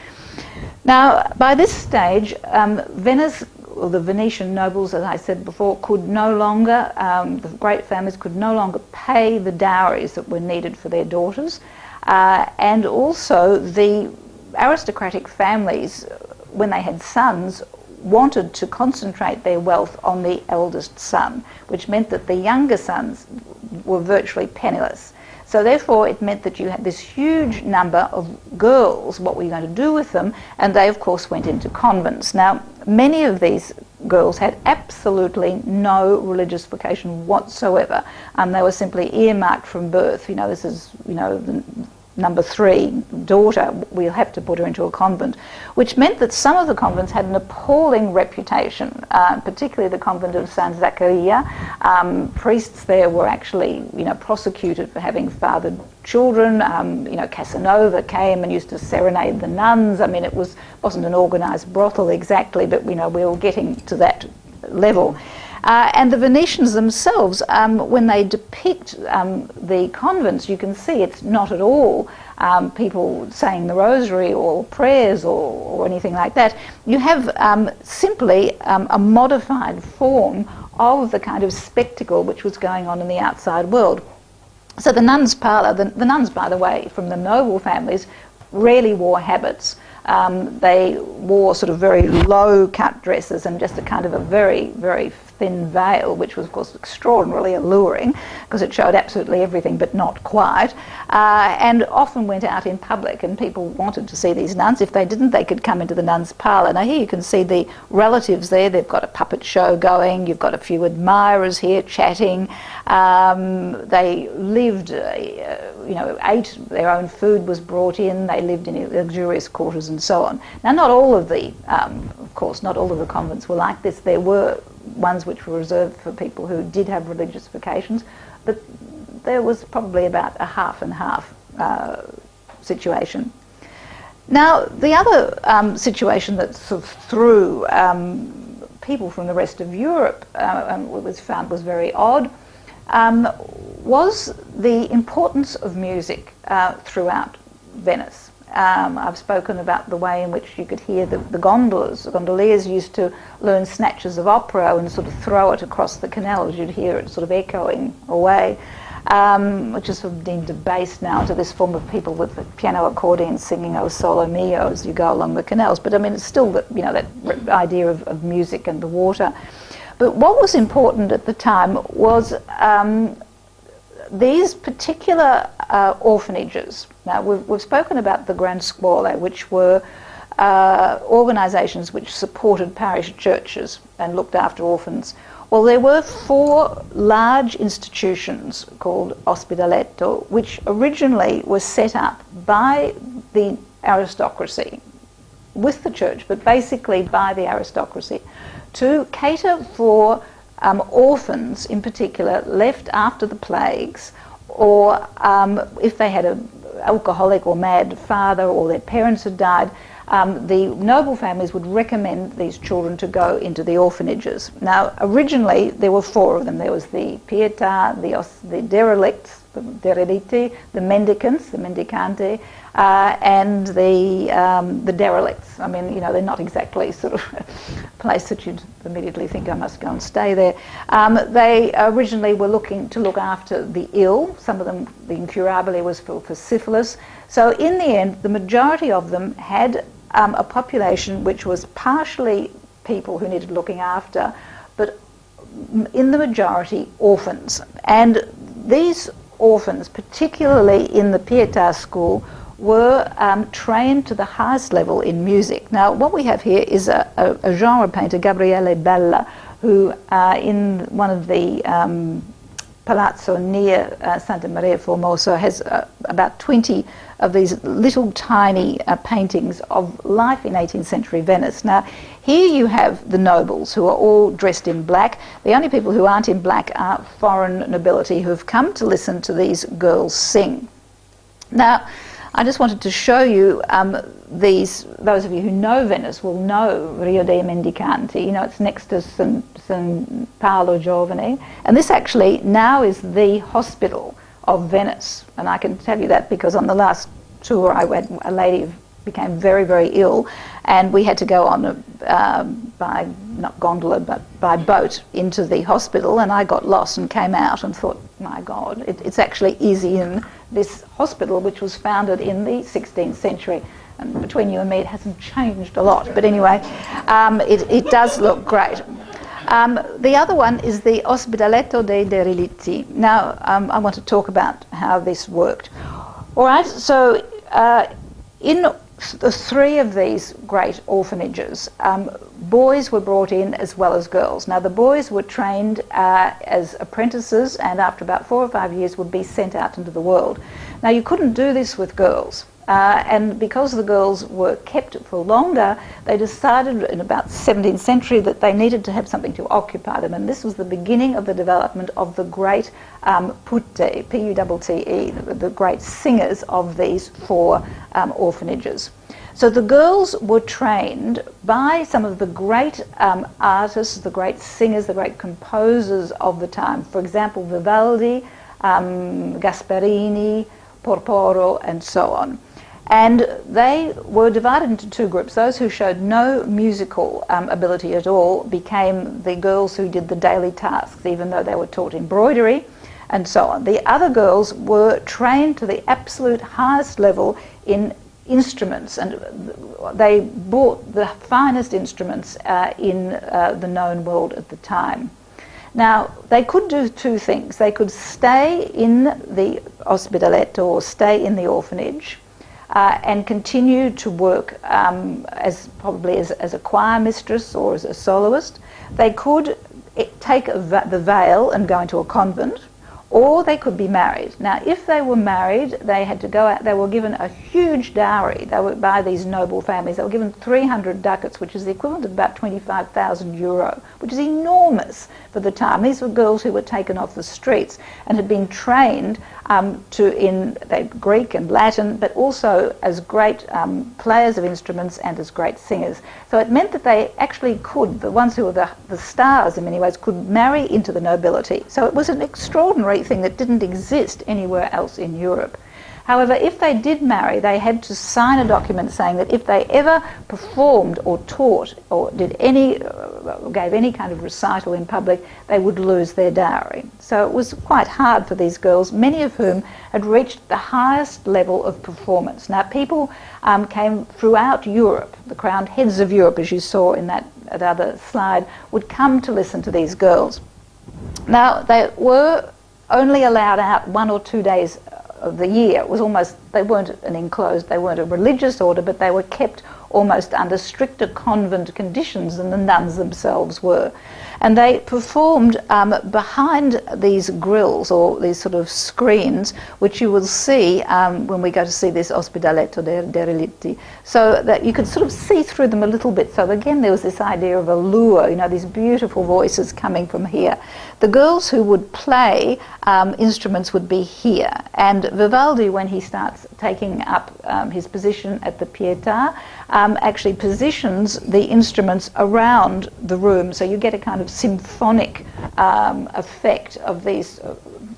Now, by this stage, Venice, or the Venetian nobles, as I said before, could no longer, the great families could no longer pay the dowries that were needed for their daughters, and also the aristocratic families, when they had sons, wanted to concentrate their wealth on the eldest son, which meant that the younger sons were virtually penniless. So therefore it meant that you had this huge number of girls. What were you going to do with them? And they of course went into convents. Now, many of these girls had absolutely no religious vocation whatsoever. They were simply earmarked from birth. You know, this is, you know, the number 3 daughter, we'll have to put her into a convent, which meant that some of the convents had an appalling reputation, particularly the convent of San Zaccaria. Priests there were actually, you know, prosecuted for having fathered children. You know, Casanova came and used to serenade the nuns. I mean, it wasn't an organised brothel exactly, but, you know, we were getting to that level. And the Venetians themselves, when they depict the convents, you can see it's not at all people saying the rosary or prayers or anything like that. You have simply a modified form of the kind of spectacle which was going on in the outside world. So the nuns' parlour, the nuns, by the way, from the noble families, rarely wore habits. They wore sort of very low-cut dresses and just a kind of a very, very thin veil, which was, of course, extraordinarily alluring because it showed absolutely everything but not quite, and often went out in public, and people wanted to see these nuns. If they didn't, they could come into the nuns' parlour. Now here you can see the relatives there. They've got a puppet show going. You've got a few admirers here chatting. They lived, you know, ate their own food was brought in. They lived in luxurious quarters and so on. Now, not all of the, of course, not all of the convents were like this. There were ones which were reserved for people who did have religious vocations, but there was probably about a half and half situation. Now, the other situation that sort of threw people from the rest of Europe was found was very odd, was the importance of music throughout Venice. I've spoken about the way in which you could hear the gondolas. The gondoliers used to learn snatches of opera and sort of throw it across the canal. You'd hear it sort of echoing away, which is sort of deemed debased now to this form of people with the piano accordion singing "O Sole Mio" as you go along the canals. But I mean, it's still that, you know, that idea of music and the water. But what was important at the time was these particular orphanages. Now, we've spoken about the Grand Scuole, which were organisations which supported parish churches and looked after orphans. Well, there were 4 large institutions called Ospedaletto, which originally were set up by the aristocracy, with the church, but basically by the aristocracy, to cater for orphans in particular left after the plagues, or if they had an alcoholic or mad father, or their parents had died, the noble families would recommend these children to go into the orphanages. Now, originally there were 4 of them. There was the pietà, the derelicts, the dereliti, the mendicants, the mendicanti, and the derelicts. I mean, you know, they're not exactly sort of a place that you'd immediately think I must go and stay there. They originally were looking to look after the ill. Some of them, the incurabile was for syphilis. So in the end, the majority of them had a population which was partially people who needed looking after, but in the majority orphans. And these orphans, particularly in the Pietà school, were trained to the highest level in music. Now, what we have here is a genre painter, Gabriele Bella, who in one of the palazzo near Santa Maria Formosa has about 20 of these little tiny paintings of life in 18th century Venice. Now, here you have the nobles who are all dressed in black. The only people who aren't in black are foreign nobility who have come to listen to these girls sing. Now, I just wanted to show you those of you who know Venice will know Rio dei Mendicanti. You know, it's next to San Paolo Giovane. And this actually now is the hospital of Venice. And I can tell you that because on the last tour I went, a lady became very, very ill, and we had to go on by, not gondola, but by boat into the hospital, and I got lost and came out and thought, my God, it's actually easy in this hospital, which was founded in the 16th century. And between you and me, it hasn't changed a lot. But anyway, it does look great. The other one is the Ospitaletto dei Derelitti. Now, I want to talk about how this worked. All right, so in the 3 of these great orphanages, boys were brought in as well as girls. Now, the boys were trained as apprentices, and after about 4 or 5 years would be sent out into the world. Now, you couldn't do this with girls. And because the girls were kept for longer, they decided in about 17th century that they needed to have something to occupy them. And this was the beginning of the development of the great putte, P-U-T-T-E, the great singers of these 4 orphanages. So the girls were trained by some of the great artists, the great singers, the great composers of the time. For example, Vivaldi, Gasparini, Porporo, and so on. And they were divided into 2 groups. Those who showed no musical ability at all became the girls who did the daily tasks, even though they were taught embroidery and so on. The other girls were trained to the absolute highest level in instruments, and they bought the finest instruments in the known world at the time. Now, they could do 2 things. They could stay in the Ospitaletto, or stay in the orphanage, and continue to work as a choir mistress or as a soloist. They could take the veil and go into a convent, or they could be married. Now, if they were married, they had to go out. They were given a huge dowry. They were by these noble families. They were given 300 ducats, which is the equivalent of about 25,000 euro, which is enormous for the time. These were girls who were taken off the streets and had been trained in Greek and Latin, but also as great players of instruments and as great singers. So it meant that they actually could, the ones who were the stars in many ways, could marry into the nobility. So it was an extraordinary thing that didn't exist anywhere else in Europe. However, if they did marry, they had to sign a document saying that if they ever performed or taught or gave any kind of recital in public, they would lose their dowry. So it was quite hard for these girls, many of whom had reached the highest level of performance. Now, people came throughout Europe. The crowned heads of Europe, as you saw in that other slide, would come to listen to these girls. Now, they were only allowed out 1 or 2 days of the year. It was almost, they weren't they weren't a religious order, but they were kept almost under stricter convent conditions than the nuns themselves were. And they performed behind these grills, or these sort of screens, which you will see when we go to see this Ospedaletto derelitti, so that you could sort of see through them a little bit. So again, there was this idea of a lure, you know, these beautiful voices coming from here. The girls who would play instruments would be here, and Vivaldi, when he starts taking up his position at the Pietà, actually positions the instruments around the room, so you get a kind of symphonic effect of these,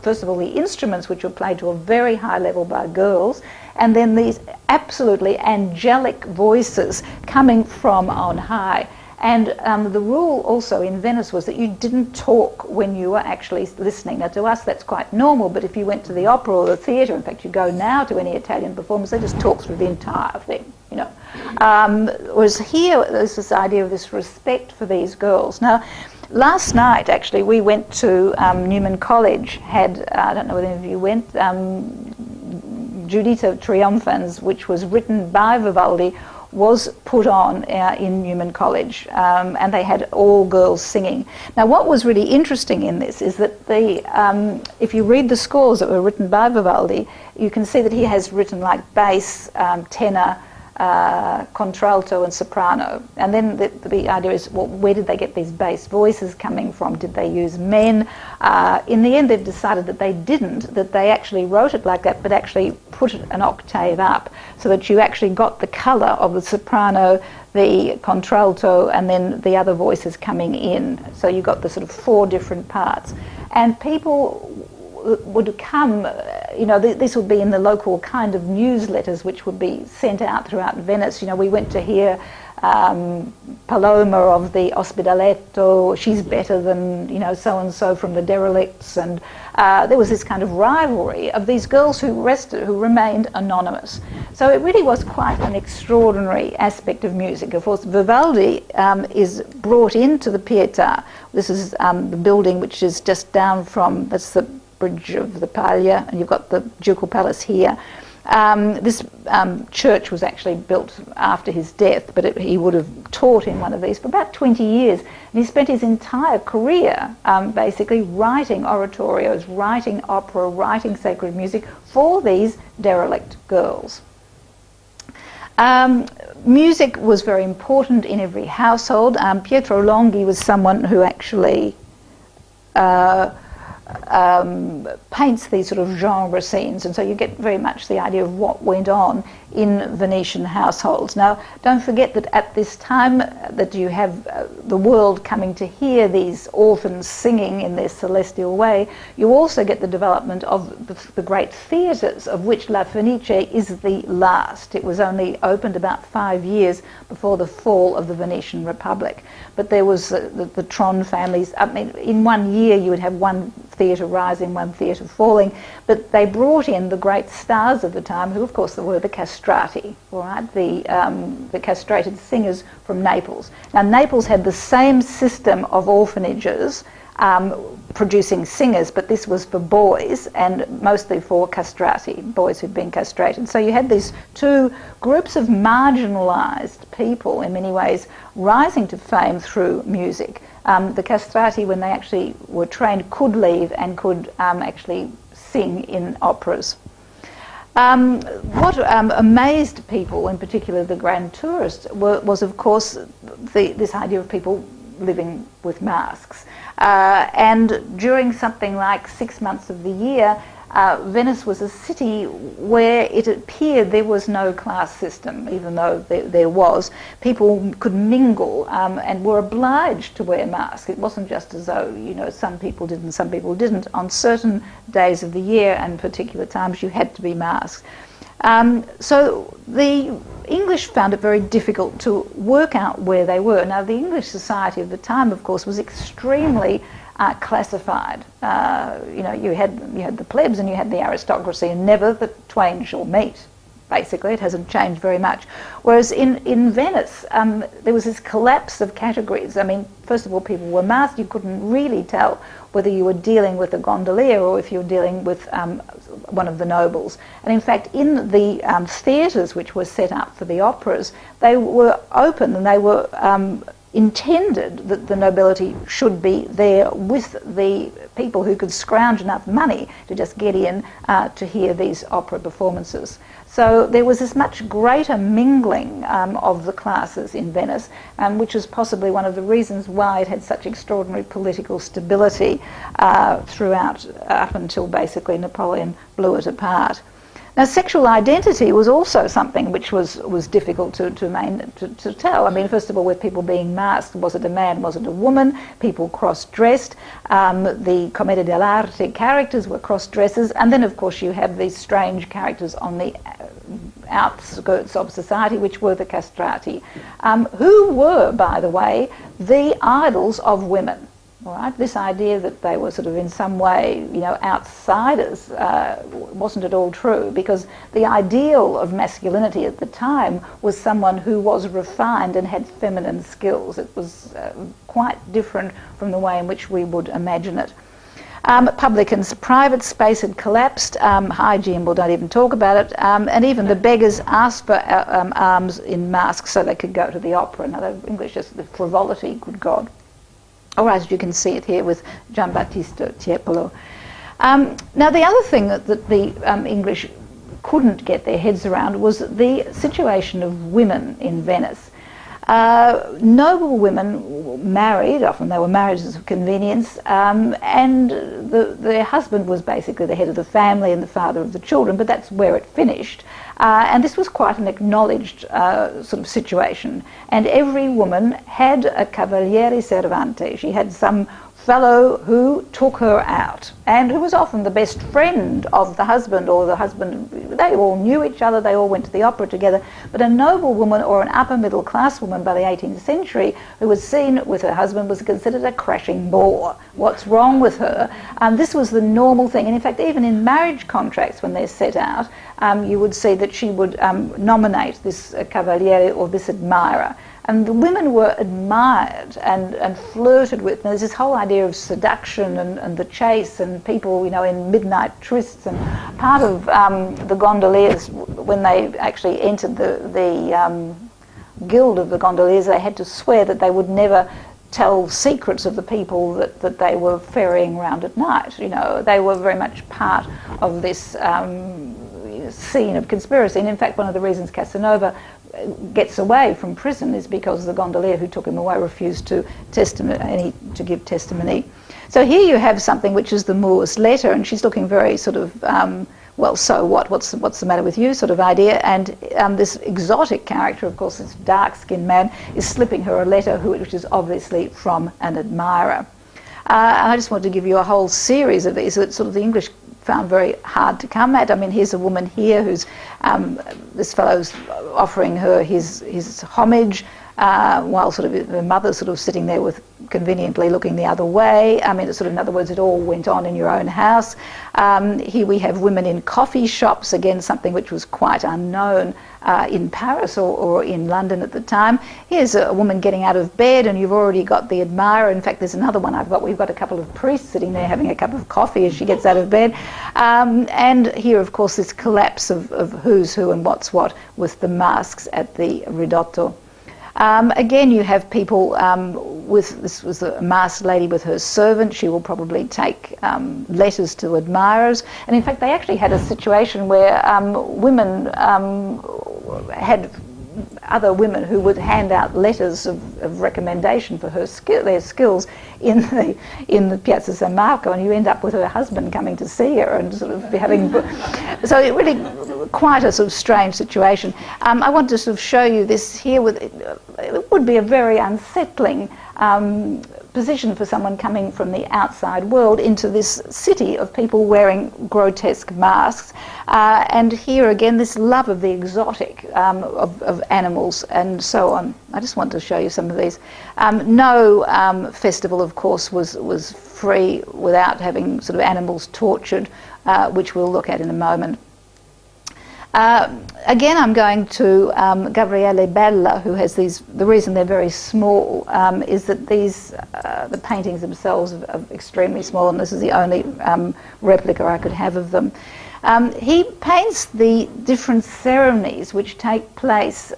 first of all, the instruments, which were played to a very high level by girls, and then these absolutely angelic voices coming from on high. And the rule also in Venice was that you didn't talk when you were actually listening. Now, to us, that's quite normal, but if you went to the opera or the theatre, in fact, you go now to any Italian performance, they just talk through the entire thing, you know. Whereas here, there's this idea of this respect for these girls. Now, last night, actually, we went to Newman College, had, I don't know whether any of you went, Giudizio Triomphans, which was written by Vivaldi, was put on in Newman College, and they had all girls singing. Now, what was really interesting in this is that if you read the scores that were written by Vivaldi, you can see that he has written like bass, tenor, contralto and soprano. And then the idea is, well, where did they get these bass voices coming from? Did they use men? In the end, they've decided that they didn't, that they actually wrote it like that, but actually put it an octave up, so that you actually got the colour of the soprano, the contralto, and then the other voices coming in. So you got the sort of 4 different parts. And people would come, you know, this would be in the local kind of newsletters which would be sent out throughout Venice. You know, we went to hear Paloma of the Ospedaletto, she's better than, you know, so-and-so from the Derelicts, and there was this kind of rivalry of these girls who remained anonymous. So it really was quite an extraordinary aspect of music. Of course, Vivaldi is brought into the Pietà. This is the building which is just down from, that's the Bridge of the Paglia, and you've got the Ducal Palace here. This church was actually built after his death, but he would have taught in one of these for about 20 years. And he spent his entire career basically writing oratorios, writing opera, writing sacred music for these derelict girls. Music was very important in every household. Pietro Longhi was someone who actually paints these sort of genre scenes, and so you get very much the idea of what went on in Venetian households. Now, don't forget that at this time that you have the world coming to hear these orphans singing in their celestial way, you also get the development of the great theatres, of which La Fenice is the last. It was only opened about 5 years before the fall of the Venetian Republic. But there was the Tron families. I mean, in 1 year you would have one theatre rising, one theatre falling, but they brought in the great stars of the time, who of course were the castrati, all right, the castrated singers from Naples. Now, Naples had the same system of orphanages producing singers, but this was for boys and mostly for castrati, boys who'd been castrated. So you had these 2 groups of marginalised people, in many ways, rising to fame through music. The castrati, when they actually were trained, could leave and could actually sing in operas. What amazed people, in particular the grand tourists, was of course this idea of people living with masks. And during something like 6 months of the year, Venice was a city where it appeared there was no class system, even though there was. People could mingle and were obliged to wear masks. It wasn't just as though, you know, some people did and some people didn't. On certain days of the year and particular times, you had to be masked. So the English found it very difficult to work out where they were. Now, the English society of the time, of course, was extremely classified. You know, you had the plebs and you had the aristocracy, and never the twain shall meet. Basically, it hasn't changed very much. Whereas in Venice, there was this collapse of categories. I mean, first of all, people were masked. You couldn't really tell whether you were dealing with a gondolier or if you were dealing with one of the nobles. And in fact, in the theatres which were set up for the operas, they were open and they were intended that the nobility should be there with the people who could scrounge enough money to just get in to hear these opera performances. So there was this much greater mingling of the classes in Venice, which is possibly one of the reasons why it had such extraordinary political stability throughout, up until basically Napoleon blew it apart. Now, sexual identity was also something which was difficult to tell. I mean, first of all, with people being masked, was it a man, was it a woman? People cross-dressed. The Commedia dell'arte characters were cross-dressers. And then, of course, you have these strange characters on the outskirts of society, which were the castrati, who were, by the way, the idols of women. All right, this idea that they were sort of in some way, you know, outsiders wasn't at all true, because the ideal of masculinity at the time was someone who was refined and had feminine skills. It was quite different from the way in which we would imagine it. Public and private space had collapsed. Hygiene, we don't even talk about it. And even the beggars asked for alms in masks so they could go to the opera. Another English, just the frivolity, good God. Or as you can see it here with Giambattista Tiepolo. Now, the other thing that the English couldn't get their heads around was the situation of women in Venice. Noble women married, often they were married as a convenience, and their husband was basically the head of the family and the father of the children, but that's where it finished. And this was quite an acknowledged sort of situation. And every woman had a cavaliere servante. She had some fellow who took her out, and who was often the best friend of the husband, or the husband, they all knew each other, they all went to the opera together. But a noble woman or an upper middle class woman by the 18th century who was seen with her husband was considered a crashing bore. What's wrong with her? This was the normal thing, and in fact even in marriage contracts when they're set out, you would see that she would nominate this cavaliere or this admirer. And the women were admired and flirted with. And there's this whole idea of seduction and the chase, and people, you know, in midnight trysts. And part of the gondoliers, when they actually entered the guild of the gondoliers, they had to swear that they would never tell secrets of the people that they were ferrying around at night. You know, they were very much part of this scene of conspiracy. And in fact, one of the reasons Casanova gets away from prison is because the gondolier who took him away refused to give testimony. So here you have something which is the Moor's letter, and she's looking very sort of, well, so what? What's the matter with you sort of idea. And this exotic character, of course, this dark-skinned man, is slipping her a letter which is obviously from an admirer. And I just want to give you a whole series of these that sort of the English found very hard to come at. I mean, here's a woman here who's, this fellow's offering her his homage, while sort of the mother's sort of sitting there with conveniently looking the other way. I mean, it's sort of, in other words, it all went on in your own house. Here we have women in coffee shops, again, something which was quite unknown in Paris or in London at the time. Here's a woman getting out of bed, and you've already got the admirer. In fact, there's another one we've got a couple of priests sitting there having a cup of coffee as she gets out of bed. And here, of course, this collapse of who's who and what's what with the masks at the Ridotto. Again, you have people this was a masked lady with her servant. She will probably take letters to admirers. And in fact, they actually had a situation where women had other women who would hand out letters of recommendation for their skills in the Piazza San Marco, and you end up with her husband coming to see her and sort of having... So it really quite a sort of strange situation. I want to sort of show you this here. It would be a very unsettling position for someone coming from the outside world into this city of people wearing grotesque masks. And here again, this love of the exotic, of animals and so on. I just want to show you some of these. No festival, of course, was free without having sort of animals tortured, which we'll look at in a moment. Again, I'm going to Gabriele Bella, who has these. The reason they're very small is that these, the paintings themselves are extremely small, and this is the only replica I could have of them. He paints the different ceremonies which take place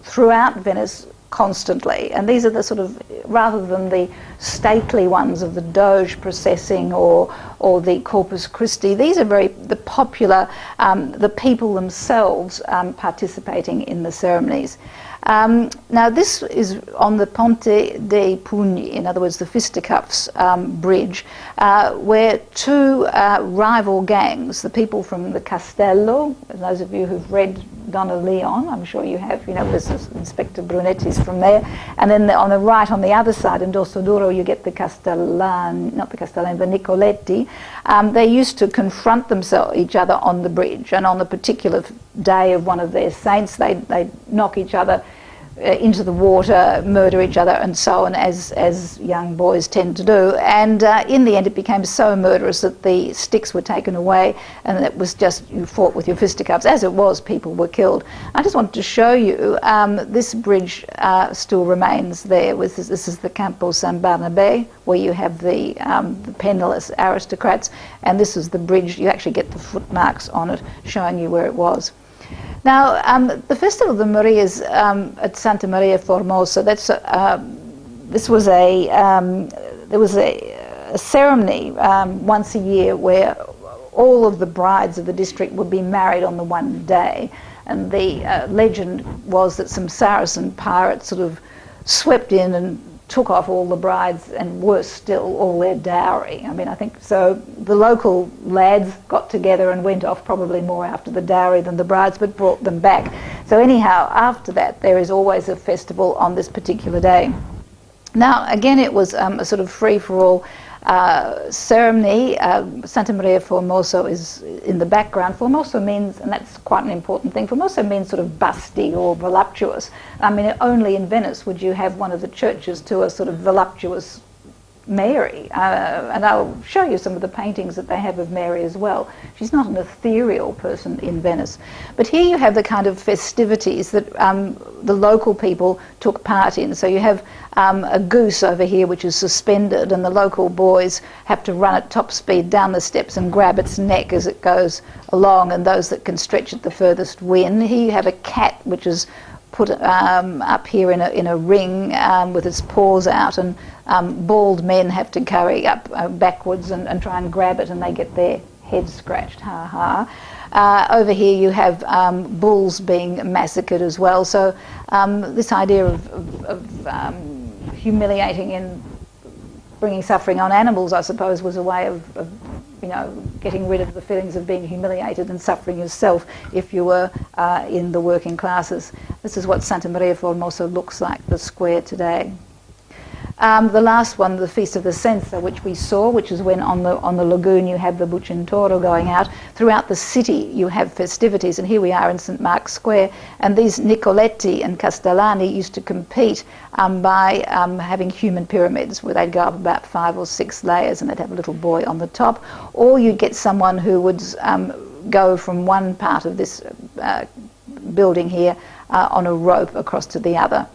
throughout Venice constantly, and these are the sort of, rather than the stately ones of the Doge processing or the Corpus Christi, these are the popular, the people themselves participating in the ceremonies. Now this is on the Ponte dei Pugni, in other words the Fisticuffs bridge, where two rival gangs, the people from the Castello, those of you who've read Donna Leon, I'm sure you have, you know, Business Inspector Brunetti's from there, and then on the right, on the other side, in Dorsoduro, you get the Castellani, not the Castellani, the Nicoletti. They used to confront each other on the bridge, and on the particular day of one of their saints, they'd knock each other into the water, murder each other, and so on, as young boys tend to do. And in the end, it became so murderous that the sticks were taken away, and it was just, you fought with your fisticuffs. As it was, people were killed. I just wanted to show you, this bridge still remains there. This is the Campo San Barnabé, where you have the penniless aristocrats, and this is the bridge. You actually get the footmarks on it, showing you where it was. Now, the Festival of the Marias at Santa Maria Formosa, there was a ceremony once a year where all of the brides of the district would be married on the one day. And the legend was that some Saracen pirates sort of swept in and took off all the brides, and worse still, all their dowry. I mean, I think so. The local lads got together and went off, probably more after the dowry than the brides, but brought them back. So anyhow, after that, there is always a festival on this particular day. Now, again, it was a sort of free-for-all ceremony. Santa Maria Formoso is in the background. Formoso means, and that's quite an important thing, Formoso means sort of busty or voluptuous. I mean, only in Venice would you have one of the churches to a sort of voluptuous Mary, and I'll show you some of the paintings that they have of Mary as well. She's not an ethereal person in Venice. But here you have the kind of festivities that the local people took part in. So you have a goose over here which is suspended, and the local boys have to run at top speed down the steps and grab its neck as it goes along, and those that can stretch it the furthest win. Here you have a cat which is put up here in a ring with its paws out, and bald men have to carry up backwards and try and grab it, and they get their heads scratched, ha ha. Over here you have bulls being massacred as well. So this idea of humiliating and bringing suffering on animals, I suppose, was a way of you know, getting rid of the feelings of being humiliated and suffering yourself if you were in the working classes. This is what Santa Maria Formosa looks like, the square today. The last one, the Feast of the Censer, which we saw, which is when on the lagoon you have the Bucentoro going out. Throughout the city you have festivities, and here we are in St Mark's Square, and these Nicoletti and Castellani used to compete by having human pyramids where they'd go up about 5 or 6 layers, and they'd have a little boy on the top, or you'd get someone who would go from one part of this building here on a rope across to the other.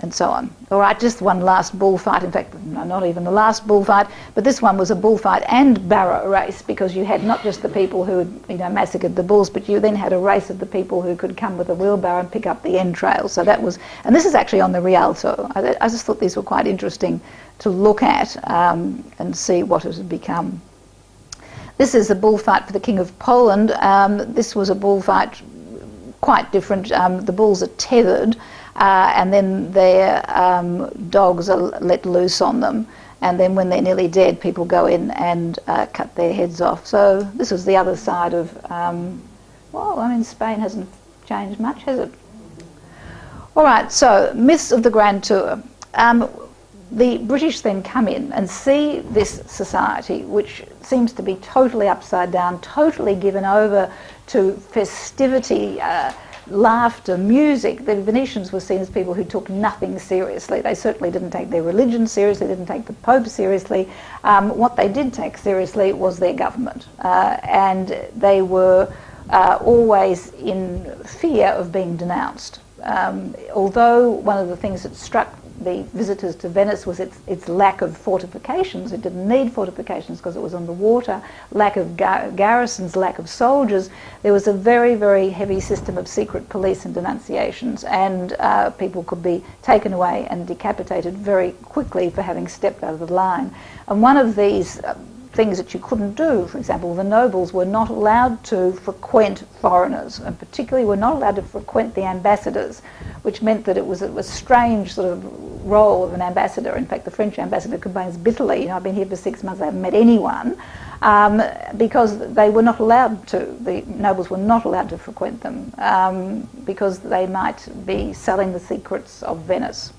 And so on. All right, just one last bullfight. In fact, no, not even the last bullfight, but this one was a bullfight and barrow race, because you had not just the people who had, you know, massacred the bulls, but you then had a race of the people who could come with a wheelbarrow and pick up the entrails. So that was, and this is actually on the Rialto. I just thought these were quite interesting to look at and see what it had become. This is a bullfight for the King of Poland. This was a bullfight quite different. The bulls are tethered, and then their dogs are let loose on them, and then when they're nearly dead, people go in and cut their heads off. So this is the other side of, well, I mean, Spain hasn't changed much, has it? All right, so myths of the Grand Tour. The British then come in and see this society, which seems to be totally upside down, totally given over to festivity, laughter, music. The Venetians were seen as people who took nothing seriously. They certainly didn't take their religion seriously, didn't take the Pope seriously. What they did take seriously was their government, and they were always in fear of being denounced. Although one of the things that struck the visitors to Venice was its lack of fortifications. It didn't need fortifications because it was on the water, lack of garrisons, lack of soldiers. There was a very, very heavy system of secret police and denunciations, and people could be taken away and decapitated very quickly for having stepped out of the line. And one of these things that you couldn't do, for example, the nobles were not allowed to frequent foreigners, and particularly were not allowed to frequent the ambassadors, which meant that it was a strange sort of role of an ambassador. In fact, the French ambassador complains bitterly, I've been here for 6 months, I haven't met anyone, because they were not allowed to, the nobles were not allowed to frequent them, because they might be selling the secrets of Venice.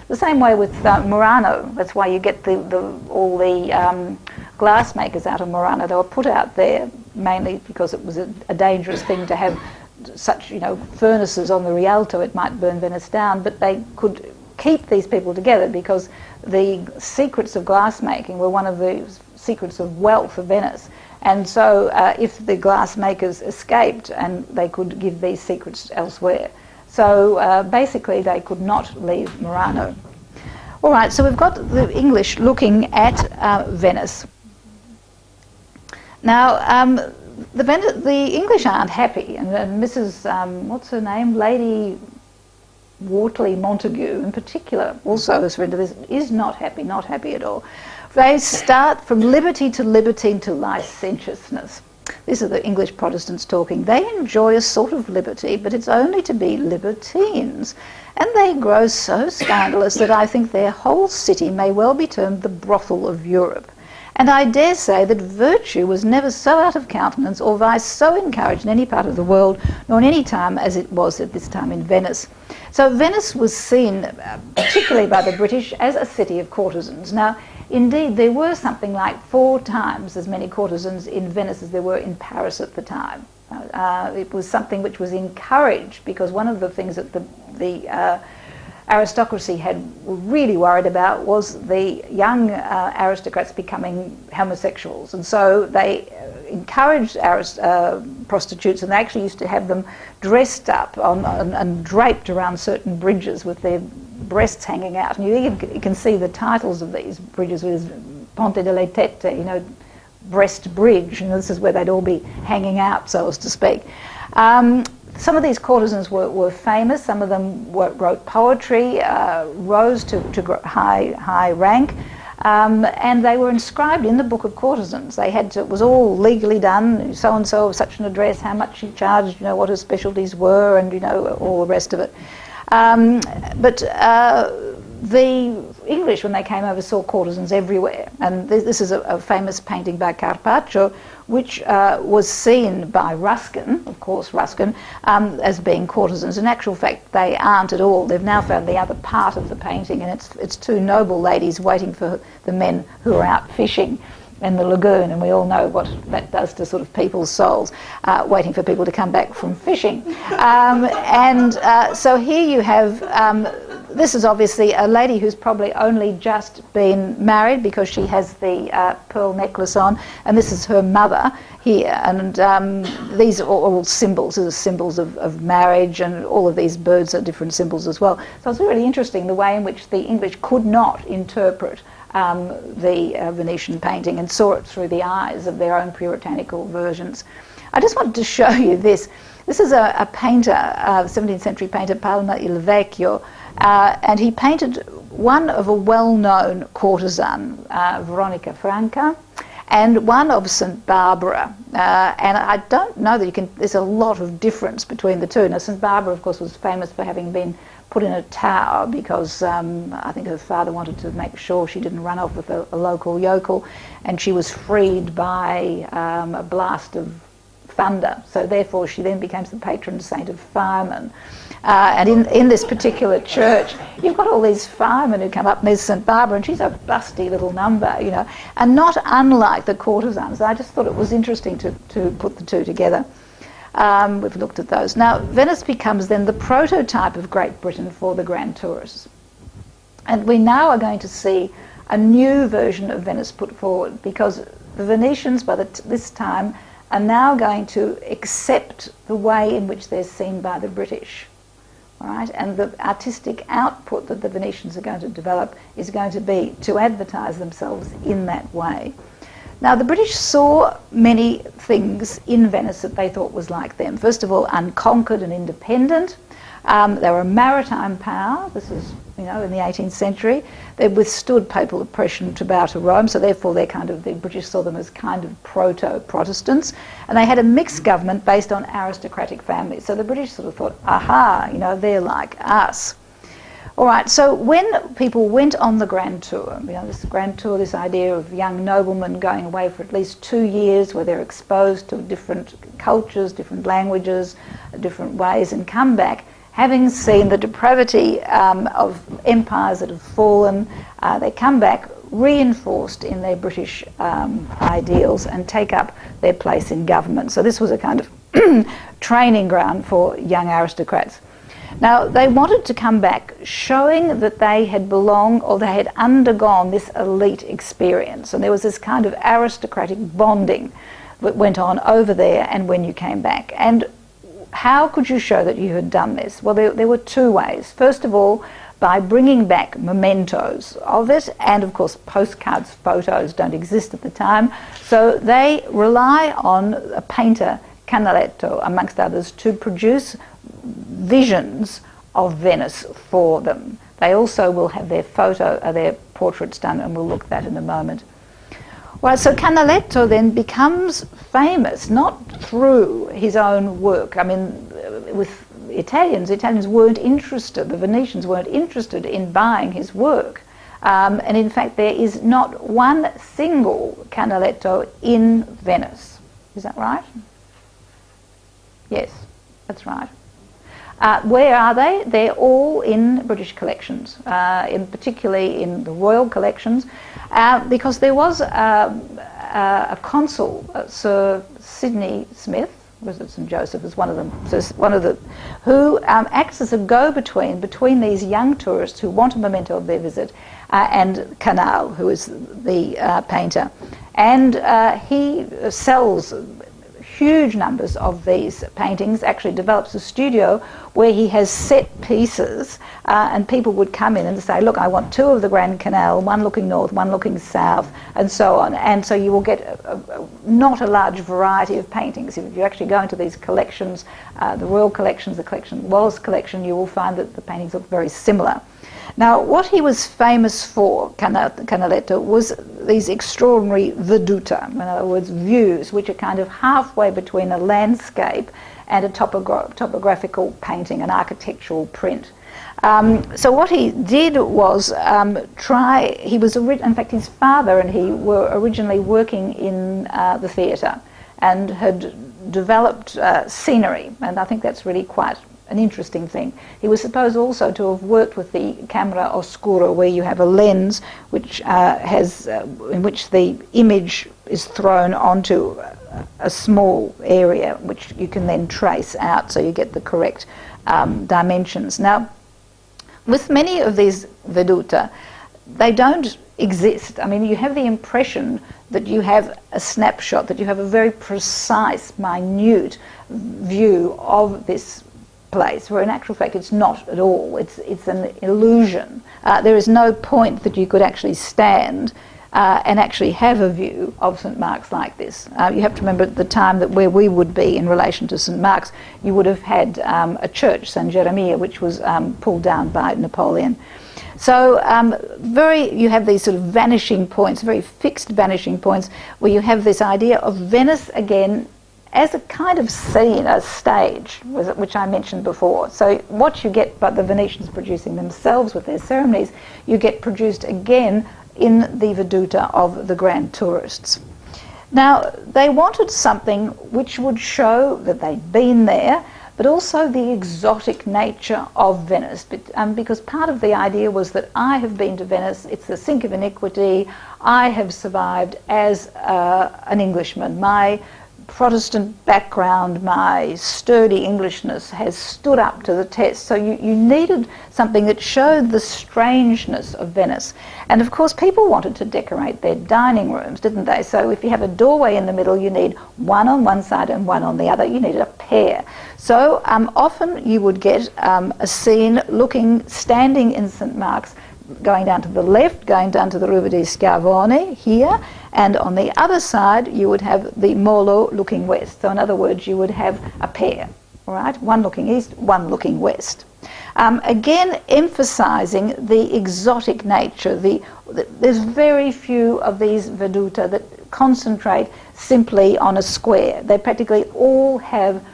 The same way with Murano. That's why you get all the glassmakers out of Murano. They were put out there mainly because it was a dangerous thing to have such, furnaces on the Rialto. It might burn Venice down, but they could keep these people together because the secrets of glassmaking were one of the secrets of wealth of Venice. And so if the glassmakers escaped, and they could give these secrets elsewhere. So basically they could not leave Murano. All right, so we've got the English looking at Venice. Now, the English aren't happy, and Mrs. What's her name? Lady Wortley Montagu in particular, also has written this, is not happy at all. They start from liberty to libertine to licentiousness. These are the English Protestants talking. They enjoy a sort of liberty, but it's only to be libertines. And they grow so scandalous that I think their whole city may well be termed the brothel of Europe. And I dare say that virtue was never so out of countenance or vice so encouraged in any part of the world, nor in any time as it was at this time in Venice. So Venice was seen, particularly by the British, as a city of courtesans. Now, indeed, there were something like 4 times as many courtesans in Venice as there were in Paris at the time. It was something which was encouraged, because one of the things that the aristocracy were really worried about was the young aristocrats becoming homosexuals. And so they encouraged prostitutes, and they actually used to have them dressed up and draped around certain bridges with their breasts hanging out. And you can see the titles of these bridges with Ponte delle Tette, breast bridge, and this is where they'd all be hanging out, so as to speak. Some of these courtesans were famous. Some of them wrote poetry, rose to high rank, and they were inscribed in the Book of Courtesans. It was all legally done. So and so of such an address, how much she charged, what her specialties were, and all the rest of it. But the English, when they came over, saw courtesans everywhere. And this is a famous painting by Carpaccio, which was seen by Ruskin, of course, as being courtesans. In actual fact, they aren't at all. They've now found the other part of the painting, and it's 2 noble ladies waiting for the men who are out fishing in the lagoon, and we all know what that does to sort of people's souls, waiting for people to come back from fishing. So here you have, this is obviously a lady who's probably only just been married, because she has the pearl necklace on, and this is her mother here, and these are all symbols. These are symbols of marriage, and all of these birds are different symbols as well. So it's really interesting the way in which the English could not interpret the Venetian painting and saw it through the eyes of their own puritanical versions. I just wanted to show you this. This is a painter, 17th century painter, Palma il Vecchio, and he painted one of a well-known courtesan, Veronica Franca, and one of St. Barbara. And I don't know that there's a lot of difference between the two. Now, St. Barbara, of course, was famous for having been put in a tower because I think her father wanted to make sure she didn't run off with a local yokel, and she was freed by a blast of thunder. So therefore she then becomes the patron saint of firemen. And in this particular church, you've got all these firemen who come up, and there's St. Barbara, and she's a busty little number, and not unlike the courtesans. I just thought it was interesting to put the two together. We've looked at those. Now, Venice becomes then the prototype of Great Britain for the grand tourists. And we now are going to see a new version of Venice put forward, because the Venetians, by this time, are now going to accept the way in which they're seen by the British. all right? And the artistic output that the Venetians are going to develop is going to be to advertise themselves in that way. Now, the British saw many things in Venice that they thought was like them. First of all, unconquered and independent. They were a maritime power. This is, in the 18th century. They withstood papal oppression to bow to Rome, so therefore the British saw them as kind of proto-Protestants. And they had a mixed government based on aristocratic families. So the British sort of thought, aha, they're like us. All right, so when people went on the Grand Tour, this Grand Tour, this idea of young noblemen going away for at least 2 years where they're exposed to different cultures, different languages, different ways, and come back, having seen the depravity of empires that have fallen, they come back reinforced in their British ideals and take up their place in government. So this was a kind of training ground for young aristocrats. Now, they wanted to come back showing that they had belonged or they had undergone this elite experience. And there was this kind of aristocratic bonding that went on over there and when you came back. And how could you show that you had done this? Well, there were two ways. First of all, by bringing back mementos of it, and of course postcards, photos don't exist at the time, so they rely on a painter, Canaletto, amongst others, to produce visions of Venice for them. They also will have their portraits done, and we'll look at that in a moment. Well, so Canaletto then becomes famous, not through his own work. I mean, with Italians weren't interested, the Venetians weren't interested in buying his work. And in fact, there is not one single Canaletto in Venice. Is that right? Yes, that's right. Where are they? They're all in British collections, particularly in the royal collections, because there was a consul, Sir Sidney Smith, was it St Joseph is one of them, so who acts as a go-between between these young tourists who want a memento of their visit and Canal, who is the painter. And he sells huge numbers of these paintings, actually develops a studio where he has set pieces and people would come in and say, look, I want 2 of the Grand Canal, one looking north, one looking south, and so on. And so you will get not a large variety of paintings. If you actually go into these collections, the royal collections, the collection Wallace collection, you will find that the paintings look very similar. Now, what he was famous for, Canaletto, was these extraordinary veduta, in other words, views, which are kind of halfway between a landscape and a topographical painting, an architectural print. So what he did was he was, in fact, his father and he were originally working in the theatre and had developed scenery, and I think that's really quite an interesting thing. He was supposed also to have worked with the camera oscura, where you have a lens which in which the image is thrown onto a small area which you can then trace out so you get the correct dimensions. Now, with many of these veduta, they don't exist. I mean, you have the impression that you have a snapshot, that you have a very precise, minute view of this place, where in actual fact it's not at all. It's an illusion. There is no point that you could actually stand and actually have a view of St Mark's like this. You have to remember at the time that where we would be in relation to St Mark's, you would have had a church, San Geremia, which was pulled down by Napoleon. So you have these sort of vanishing points, very fixed vanishing points, where you have this idea of Venice again as a kind of scene, a stage, which I mentioned before. So what you get by the Venetians producing themselves with their ceremonies, you get produced again in the veduta of the grand tourists. Now, they wanted something which would show that they'd been there, but also the exotic nature of Venice, because part of the idea was that I have been to Venice, it's the sink of iniquity, I have survived as an Englishman. My Protestant background, my sturdy Englishness has stood up to the test. So you needed something that showed the strangeness of Venice. And of course people wanted to decorate their dining rooms, didn't they? So if you have a doorway in the middle, you need one on one side and one on the other. You needed a pair. So often you would get a scene standing in St. Mark's, going down to the left, going down to the Riva di Schiavone here, and on the other side you would have the Molo looking west. So in other words, you would have a pair, all right? One looking east, one looking west. Again, emphasising the exotic nature. There's very few of these veduta that concentrate simply on a square. They practically all have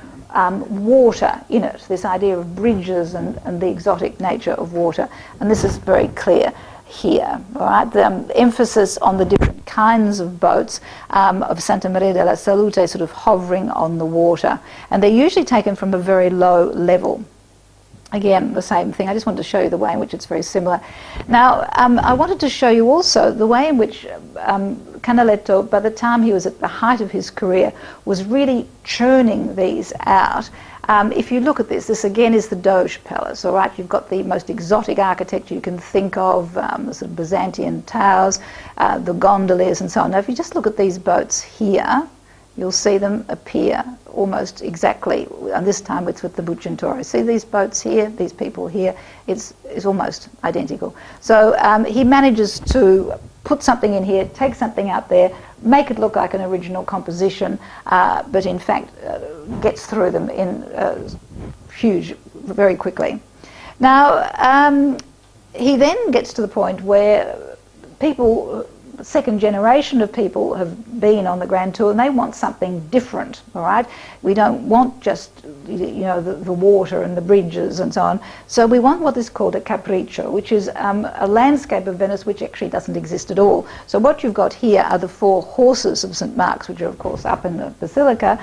water in it, this idea of bridges and the exotic nature of water, and this is very clear here. All right, the emphasis on the different kinds of boats of Santa Maria della Salute sort of hovering on the water, and they're usually taken from a very low level. Again, the same thing. I just wanted to show you the way in which it's very similar. Now, I wanted to show you also the way in which Canaletto, by the time he was at the height of his career, was really churning these out. If you look at this again is the Doge Palace, all right? You've got the most exotic architecture you can think of, the sort of Byzantine towers, the gondoliers and so on. Now, if you just look at these boats here, you'll see them appear almost exactly, and this time it's with the Bucentore. See these boats here, these people here, it's almost identical. So he manages to put something in here, take something out there, make it look like an original composition, but in fact gets through them in huge, very quickly. Now, he then gets to the point where people, second generation of people have been on the Grand Tour and they want something different, all right? We don't want just, you know, the water and the bridges and so on. So we want what is called a Capriccio, which is a landscape of Venice which actually doesn't exist at all. So what you've got here are the four horses of St. Mark's, which are of course up in the Basilica,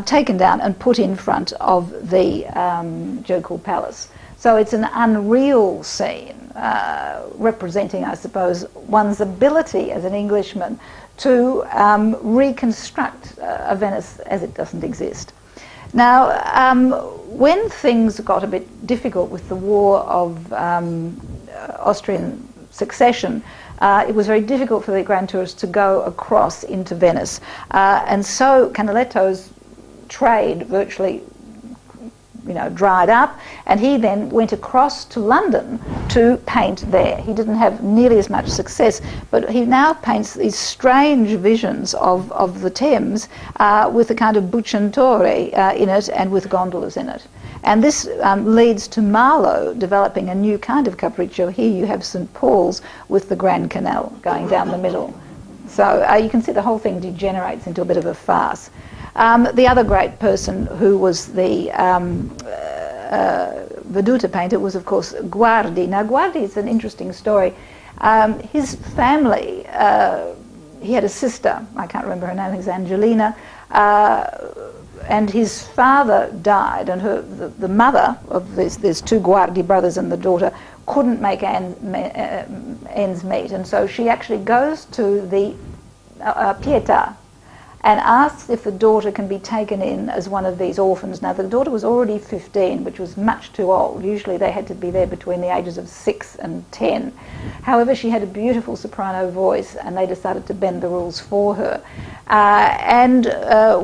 taken down and put in front of the Ducal Palace. So it's an unreal scene, representing, I suppose, one's ability as an Englishman to reconstruct a Venice as it doesn't exist. Now, when things got a bit difficult with the War of Austrian Succession, it was very difficult for the Grand Tourists to go across into Venice. And so Canaletto's trade virtually dried up, and he then went across to London to paint there. He didn't have nearly as much success, but he now paints these strange visions of the Thames with a kind of Bucentore in it and with gondolas in it. And this leads to Marlowe developing a new kind of Capriccio. Here you have St. Paul's with the Grand Canal going down the middle. So you can see the whole thing degenerates into a bit of a farce. The other great person who was the Veduta painter was, of course, Guardi. Now, Guardi is an interesting story. His family, he had a sister, I can't remember her name, it was Angelina, and his father died, and the mother of there's two Guardi brothers and the daughter couldn't make ends meet, and so she actually goes to the Pietà and asks if the daughter can be taken in as one of these orphans. Now, the daughter was already 15, which was much too old. Usually they had to be there between the ages of 6 and 10. However, she had a beautiful soprano voice, and they decided to bend the rules for her. And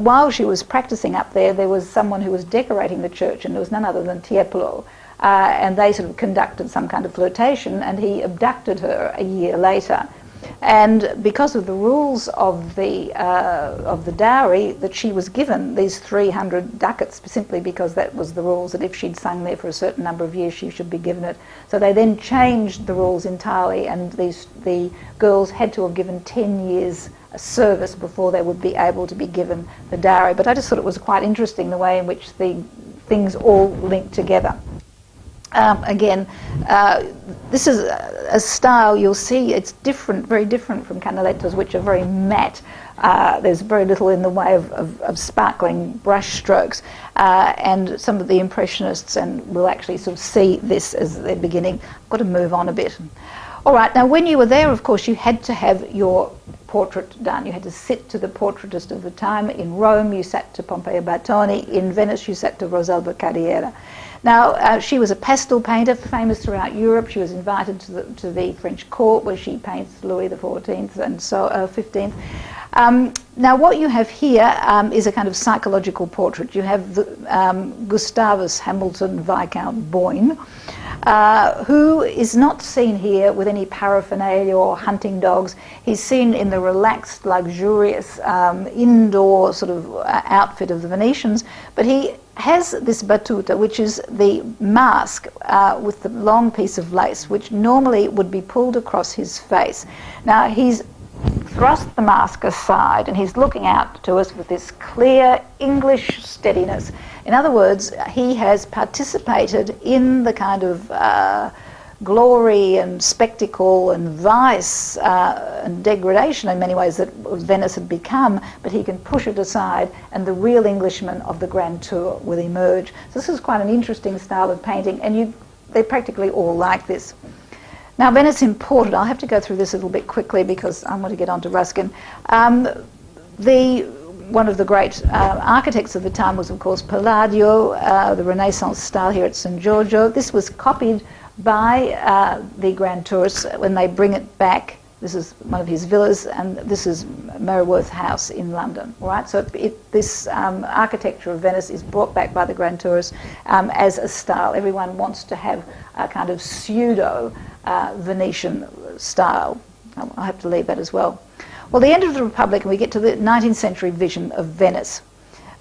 while she was practicing up there, there was someone who was decorating the church, and there was none other than Tiepolo. And they sort of conducted some kind of flirtation, and he abducted her a year later. And because of the rules of the dowry, that she was given these 300 ducats simply because that was the rules, that if she'd sung there for a certain number of years she should be given it. So they then changed the rules entirely, and the girls had to have given 10 years service before they would be able to be given the dowry. But I just thought it was quite interesting the way in which the things all linked together. Again, this is a style, you'll see it's different, very different from Canaletto's, which are very matte. There's very little in the way of sparkling brush strokes, and some of the Impressionists, and we'll actually sort of see this as they're beginning. I've got to move on a bit. All right, now when you were there, of course, you had to have your portrait done. You had to sit to the portraitist of the time. In Rome, you sat to Pompeo Batoni. In Venice, you sat to Rosalba Carriera. Now, she was a pastel painter, famous throughout Europe. She was invited to the French court, where she paints Louis XIV and so 15th. Now, what you have here is a kind of psychological portrait. You have Gustavus Hamilton Viscount Boyne, who is not seen here with any paraphernalia or hunting dogs. He's seen in the relaxed, luxurious, indoor sort of outfit of the Venetians, but he has this battuta, which is the mask with the long piece of lace, which normally would be pulled across his face. Now, he's thrust the mask aside and he's looking out to us with this clear English steadiness. In other words, he has participated in the kind of glory and spectacle and vice and degradation in many ways that Venice had become, but he can push it aside and the real Englishman of the Grand Tour will emerge. So this is quite an interesting style of painting, and they practically all like this. Now, Venice imported, I'll have to go through this a little bit quickly because I want to get on to Ruskin. One of the great architects of the time was, of course, Palladio, the Renaissance style here at San Giorgio. This was copied by the Grand Tourists when they bring it back. This is one of his villas, and this is Merriworth House in London. All right, so this architecture of Venice is brought back by the Grand Tourists as a style. Everyone wants to have a kind of pseudo Venetian style. I'll have to leave that as well. Well, the end of the Republic, and we get to the 19th century vision of Venice.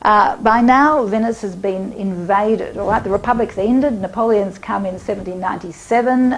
By now, Venice has been invaded, all right? The Republic's ended. Napoleon's come in 1797,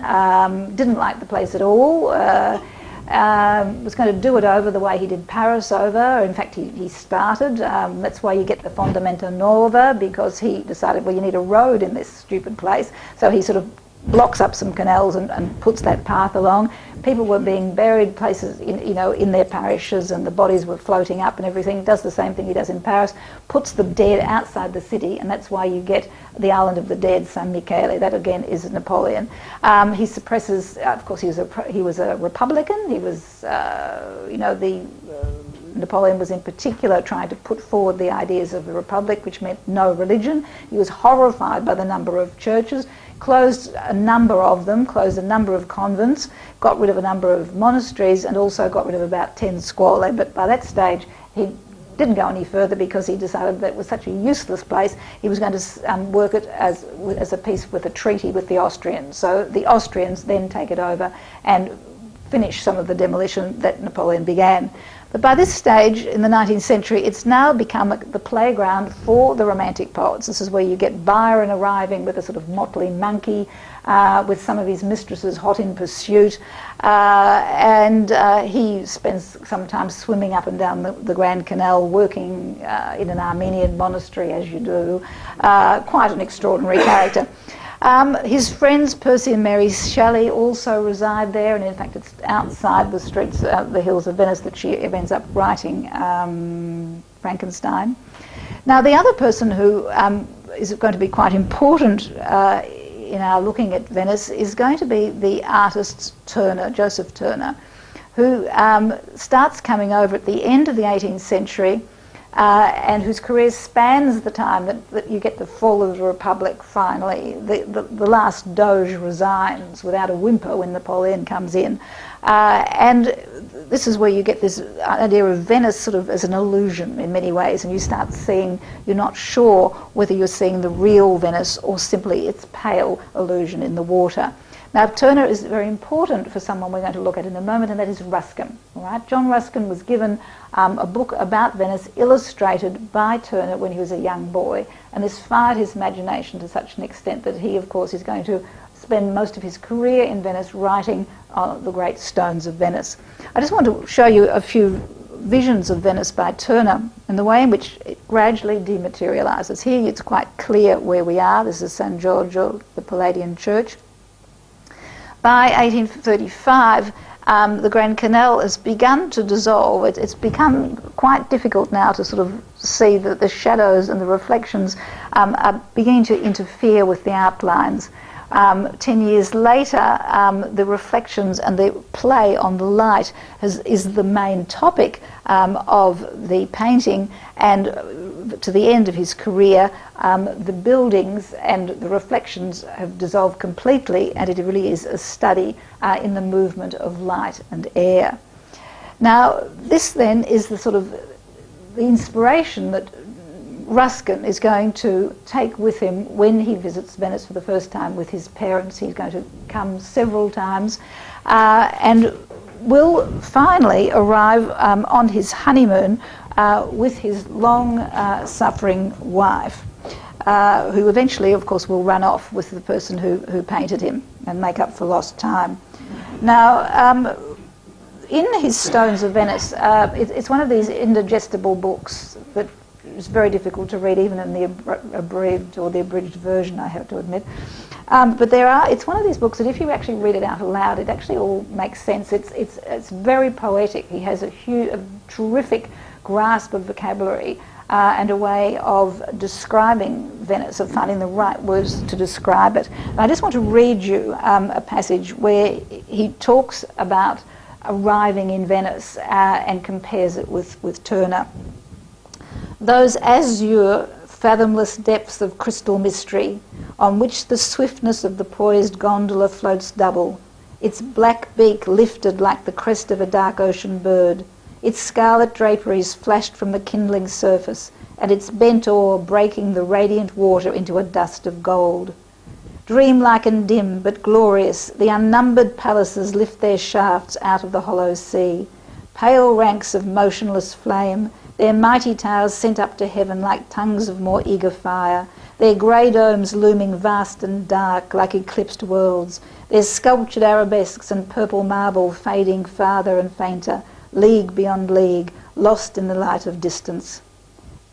didn't like the place at all, was going to do it over the way he did Paris over. In fact, he started. That's why you get the Fondamenta Nuova, because he decided, well, you need a road in this stupid place. So he sort of blocks up some canals and puts that path along. People were being buried places in their parishes, and the bodies were floating up and everything. Does the same thing he does in Paris, puts the dead outside the city, and that's why you get the island of the dead, San Michele. That again is Napoleon. He suppresses. Of course, he was a Republican. He was Napoleon was in particular trying to put forward the ideas of the Republic, which meant no religion. He was horrified by the number of churches, closed a number of them, closed a number of convents, got rid of a number of monasteries, and also got rid of about 10 scuole. But by that stage, he didn't go any further because he decided that it was such a useless place. He was going to work it as a piece with a treaty with the Austrians. So the Austrians then take it over and finish some of the demolition that Napoleon began. But by this stage in the 19th century, it's now become the playground for the Romantic poets. This is where you get Byron arriving with a sort of motley monkey, with some of his mistresses hot in pursuit, and he spends some time swimming up and down the Grand Canal, working in an Armenian monastery, as you do. Quite an extraordinary character. His friends Percy and Mary Shelley also reside there, and in fact it's outside the streets, the hills of Venice, that she ends up writing Frankenstein. Now, the other person who is going to be quite important in our looking at Venice is going to be the artist Turner, Joseph Turner, who starts coming over at the end of the 18th century, and whose career spans the time that you get the fall of the Republic finally. The last Doge resigns without a whimper when Napoleon comes in. And this is where you get this idea of Venice sort of as an illusion in many ways, and you start seeing, you're not sure whether you're seeing the real Venice or simply its pale illusion in the water. Now, Turner is very important for someone we're going to look at in a moment, and that is Ruskin. All right? John Ruskin was given a book about Venice illustrated by Turner when he was a young boy, and this fired his imagination to such an extent that he, of course, is going to spend most of his career in Venice writing on the great stones of Venice. I just want to show you a few visions of Venice by Turner and the way in which it gradually dematerializes. Here it's quite clear where we are. This is San Giorgio, the Palladian church. By 1835, the Grand Canal has begun to dissolve. It's become quite difficult now to sort of see that the shadows and the reflections are beginning to interfere with the outlines. 10 years later, the reflections and the play on the light is the main topic of the painting, and to the end of his career, the buildings and the reflections have dissolved completely, and it really is a study in the movement of light and air. Now, this then is the sort of the inspiration that Ruskin is going to take with him when he visits Venice for the first time with his parents. He's going to come several times and will finally arrive on his honeymoon with his long-suffering wife, who eventually, of course, will run off with the person who painted him and make up for lost time. Now, in his Stones of Venice, it's one of these indigestible books that is very difficult to read, even in the abbreviated or the abridged version, I have to admit. But it's one of these books that if you actually read it out aloud, it actually all makes sense. It's very poetic. He has a terrific grasp of vocabulary and a way of describing Venice, of finding the right words to describe it. And I just want to read you a passage where he talks about arriving in Venice and compares it with Turner. Those azure, fathomless depths of crystal mystery, on which the swiftness of the poised gondola floats double, its black beak lifted like the crest of a dark ocean bird, its scarlet draperies flashed from the kindling surface, and its bent oar breaking the radiant water into a dust of gold. Dreamlike and dim, but glorious, the unnumbered palaces lift their shafts out of the hollow sea, pale ranks of motionless flame, their mighty towers sent up to heaven like tongues of more eager fire, their grey domes looming vast and dark like eclipsed worlds, their sculptured arabesques and purple marble fading farther and fainter, league beyond league, lost in the light of distance.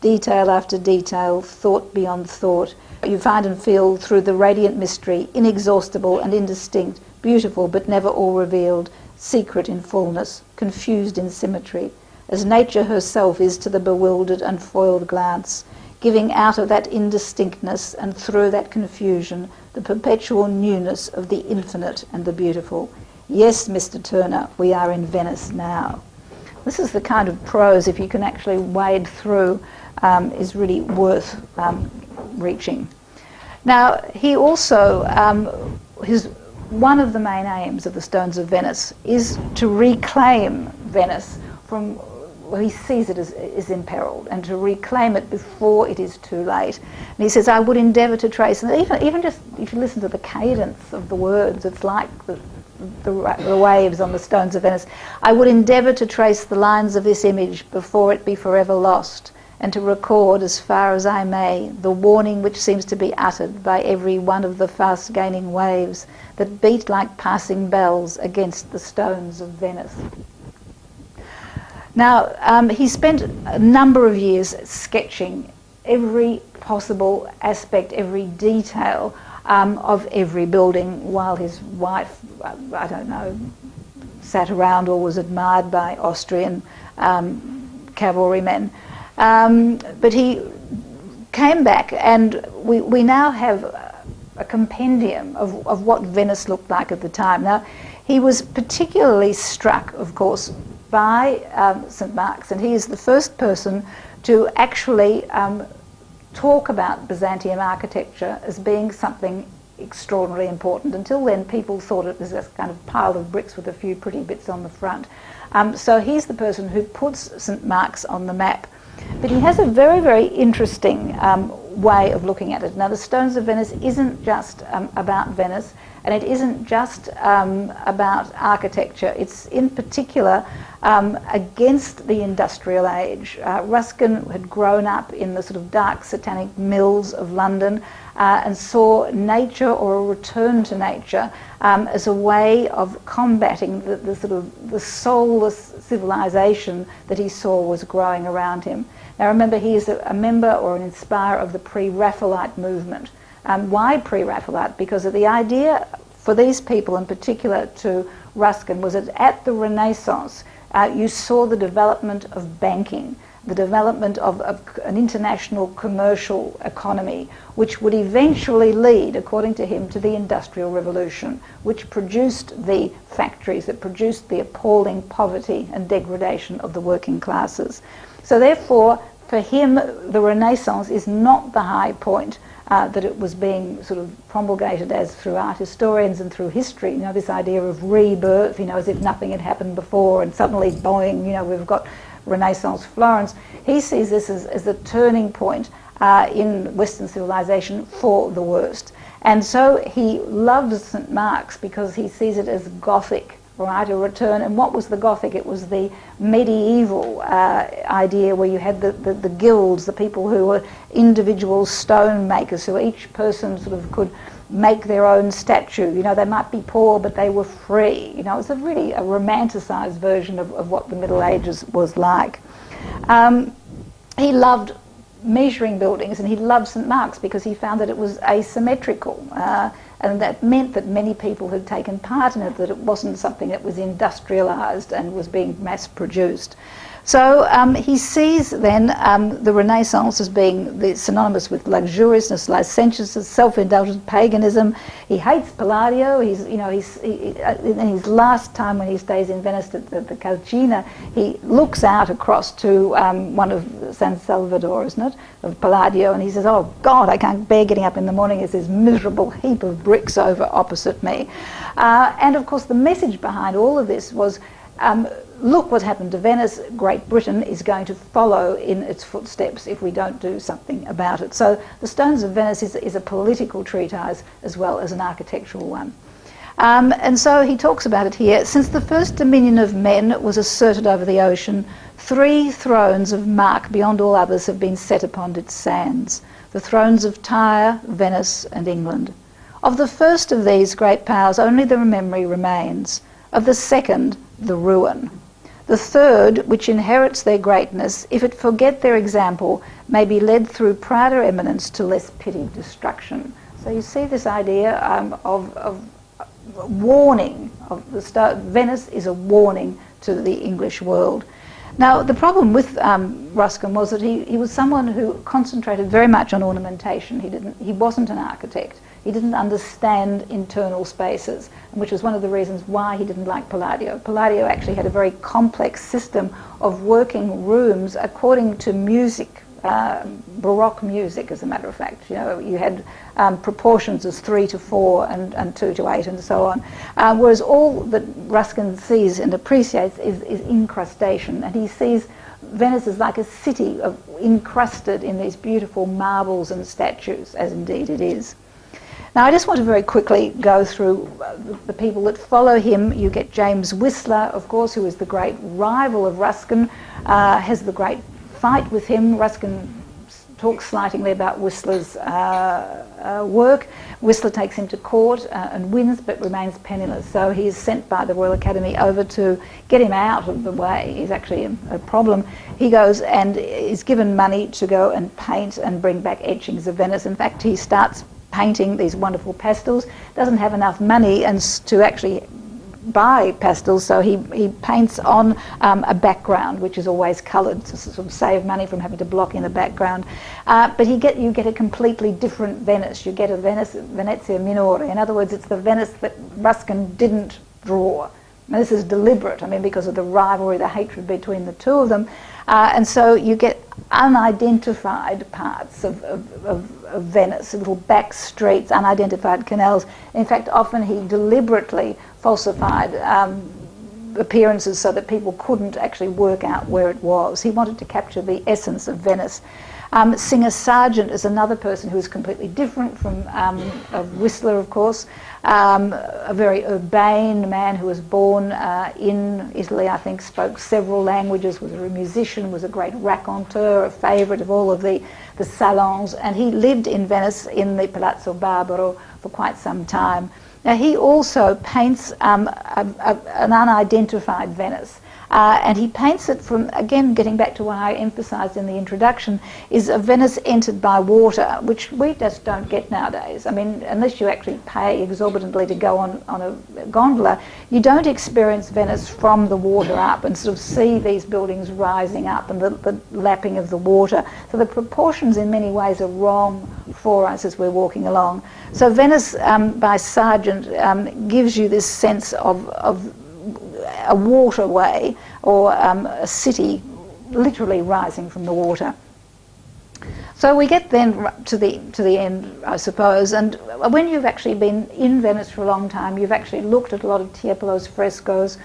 Detail after detail, thought beyond thought, you find and feel through the radiant mystery, inexhaustible and indistinct, beautiful but never all revealed, secret in fullness, confused in symmetry, as nature herself is to the bewildered and foiled glance, giving out of that indistinctness and through that confusion the perpetual newness of the infinite and the beautiful. Yes, Mr. Turner, we are in Venice now. This is the kind of prose, if you can actually wade through, is really worth reaching. Now, he also, one of the main aims of the Stones of Venice is to reclaim Venice from, well, he sees it as imperiled, and to reclaim it before it is too late. And he says, I would endeavour to trace, and even just if you listen to the cadence of the words, it's like the waves on the Stones of Venice. I would endeavour to trace the lines of this image before it be forever lost, and to record as far as I may the warning which seems to be uttered by every one of the fast gaining waves that beat like passing bells against the stones of Venice. Now, he spent a number of years sketching every possible aspect, every detail of every building, while his wife, I don't know, sat around or was admired by Austrian cavalrymen. But he came back, and we now have a compendium of what Venice looked like at the time. Now, he was particularly struck, of course, by St. Mark's, and he is the first person to actually talk about Byzantium architecture as being something extraordinarily important. Until then, people thought it was a kind of pile of bricks with a few pretty bits on the front. So he's the person who puts St. Mark's on the map. But he has a very, very interesting way of looking at it. Now, the Stones of Venice isn't just about Venice, and it isn't just about architecture. It's in particular against the industrial age. Ruskin had grown up in the sort of dark satanic mills of London and saw nature, or a return to nature, as a way of combating the sort of the soulless civilization that he saw was growing around him. Now, remember, he is a member or an inspirer of the pre-Raphaelite movement. Why pre-Raphaelite? Because of the idea for these people, in particular to Ruskin, was that at the Renaissance you saw the development of banking. the development of an international commercial economy, which would eventually lead, according to him, to the Industrial Revolution, which produced the factories, that produced the appalling poverty and degradation of the working classes. So therefore, for him, the Renaissance is not the high point that it was being sort of promulgated as through art historians and through history. You know, this idea of rebirth, you know, as if nothing had happened before and suddenly, boing, you know, we've got Renaissance Florence. He sees this as a turning point in Western civilization for the worst. And so he loves St. Mark's because he sees it as Gothic, right, a return. And what was the Gothic? It was the medieval idea where you had the guilds, the people who were individual stone makers, so each person sort of could make their own statue. You know, they might be poor, but they were free. You know, it's really a romanticised version of what the Middle Ages was like. He loved measuring buildings, and he loved St. Mark's because he found that it was asymmetrical. And that meant that many people had taken part in it, that it wasn't something that was industrialised and was being mass-produced. So he sees then the Renaissance as being synonymous with luxuriousness, licentiousness, self-indulgence, paganism. He hates Palladio. In his last time when he stays in Venice at the Calcina, he looks out across to one of San Salvador, isn't it, of Palladio, and he says, "Oh God, I can't bear getting up in the morning. There's this miserable heap of bricks over opposite me." And of course, the message behind all of this was, look what happened to Venice. Great Britain is going to follow in its footsteps if we don't do something about it. So the Stones of Venice is a political treatise as well as an architectural one. And so he talks about it here. Since the first dominion of men was asserted over the ocean, 3 thrones of mark beyond all others have been set upon its sands, the thrones of Tyre, Venice, and England. Of the first of these great powers only the memory remains, of the second the ruin. The third, which inherits their greatness, if it forget their example, may be led through prouder eminence to less pitied destruction. So you see this idea of warning. Venice is a warning to the English world. Now, the problem with Ruskin was that he was someone who concentrated very much on ornamentation. He wasn't an architect. He didn't understand internal spaces, which was one of the reasons why he didn't like Palladio. Palladio actually had a very complex system of working rooms according to music, Baroque music, as a matter of fact. You know, you had proportions as 3:4 and 2:8 and so on. Whereas all that Ruskin sees and appreciates is incrustation, and he sees Venice is like a city encrusted in these beautiful marbles and statues, as indeed it is. Now, I just want to very quickly go through the people that follow him. You get James Whistler, of course, who is the great rival of Ruskin, has the great fight with him. Ruskin talks slightingly about Whistler's work. Whistler takes him to court and wins, but remains penniless. So he is sent by the Royal Academy over to get him out of the way. He's actually a problem. He goes and is given money to go and paint and bring back etchings of Venice. In fact, he starts painting these wonderful pastels, doesn't have enough money to actually buy pastels, so he paints on a background which is always coloured to sort of save money from having to block in a background. But you get a completely different Venice. You get a Venezia Minore. In other words, it's the Venice that Ruskin didn't draw. Now, this is deliberate, I mean, because of the rivalry, the hatred between the two of them. And so you get unidentified parts of Venice, little back streets, unidentified canals. In fact, often he deliberately falsified appearances so that people couldn't actually work out where it was. He wanted to capture the essence of Venice. Singer Sargent is another person who is completely different from Whistler, of course. A very urbane man who was born in Italy, I think, spoke several languages, was a musician, was a great raconteur, a favourite of all of the salons, and he lived in Venice in the Palazzo Barbaro for quite some time. Now, he also paints an unidentified Venice. And he paints it from, again, getting back to what I emphasised in the introduction, is a Venice entered by water, which we just don't get nowadays. I mean, unless you actually pay exorbitantly to go on a gondola, you don't experience Venice from the water up and sort of see these buildings rising up and the lapping of the water. So the proportions in many ways are wrong for us as we're walking along. So Venice by Sargent gives you this sense of a waterway, or a city literally rising from the water. So we get then to the end, I suppose, and when you've actually been in Venice for a long time, you've actually looked at a lot of Tiepolo's frescoes,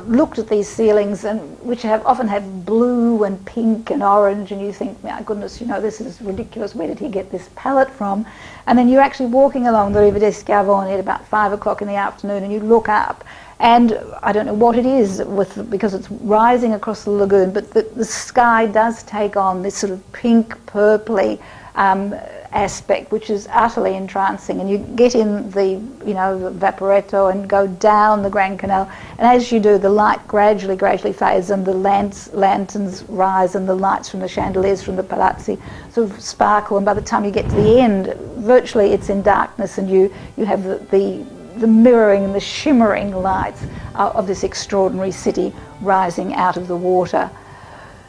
looked at these ceilings, and which often have blue and pink and orange, and you think, my goodness, you know, this is ridiculous, where did he get this palette from? And then you're actually walking along the Riva dei Schiavoni at about 5 o'clock in the afternoon, and you look up, and I don't know what it is because it's rising across the lagoon, but the sky does take on this sort of pink, purpley aspect, which is utterly entrancing. And you get in the Vaporetto and go down the Grand Canal, and as you do, the light gradually fades, and the lanterns rise, and the lights from the chandeliers from the palazzi sort of sparkle, and by the time you get to the end, virtually it's in darkness, and you have the mirroring and the shimmering lights of this extraordinary city rising out of the water.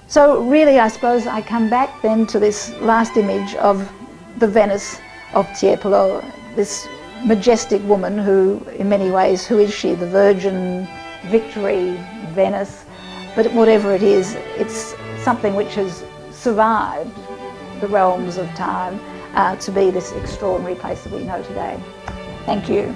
So really, I suppose I come back then to this last image of the Venice of Tiepolo, this majestic woman who, in many ways, who is she? The Virgin Victory Venice? But whatever it is, it's something which has survived the realms of time to be this extraordinary place that we know today. Thank you.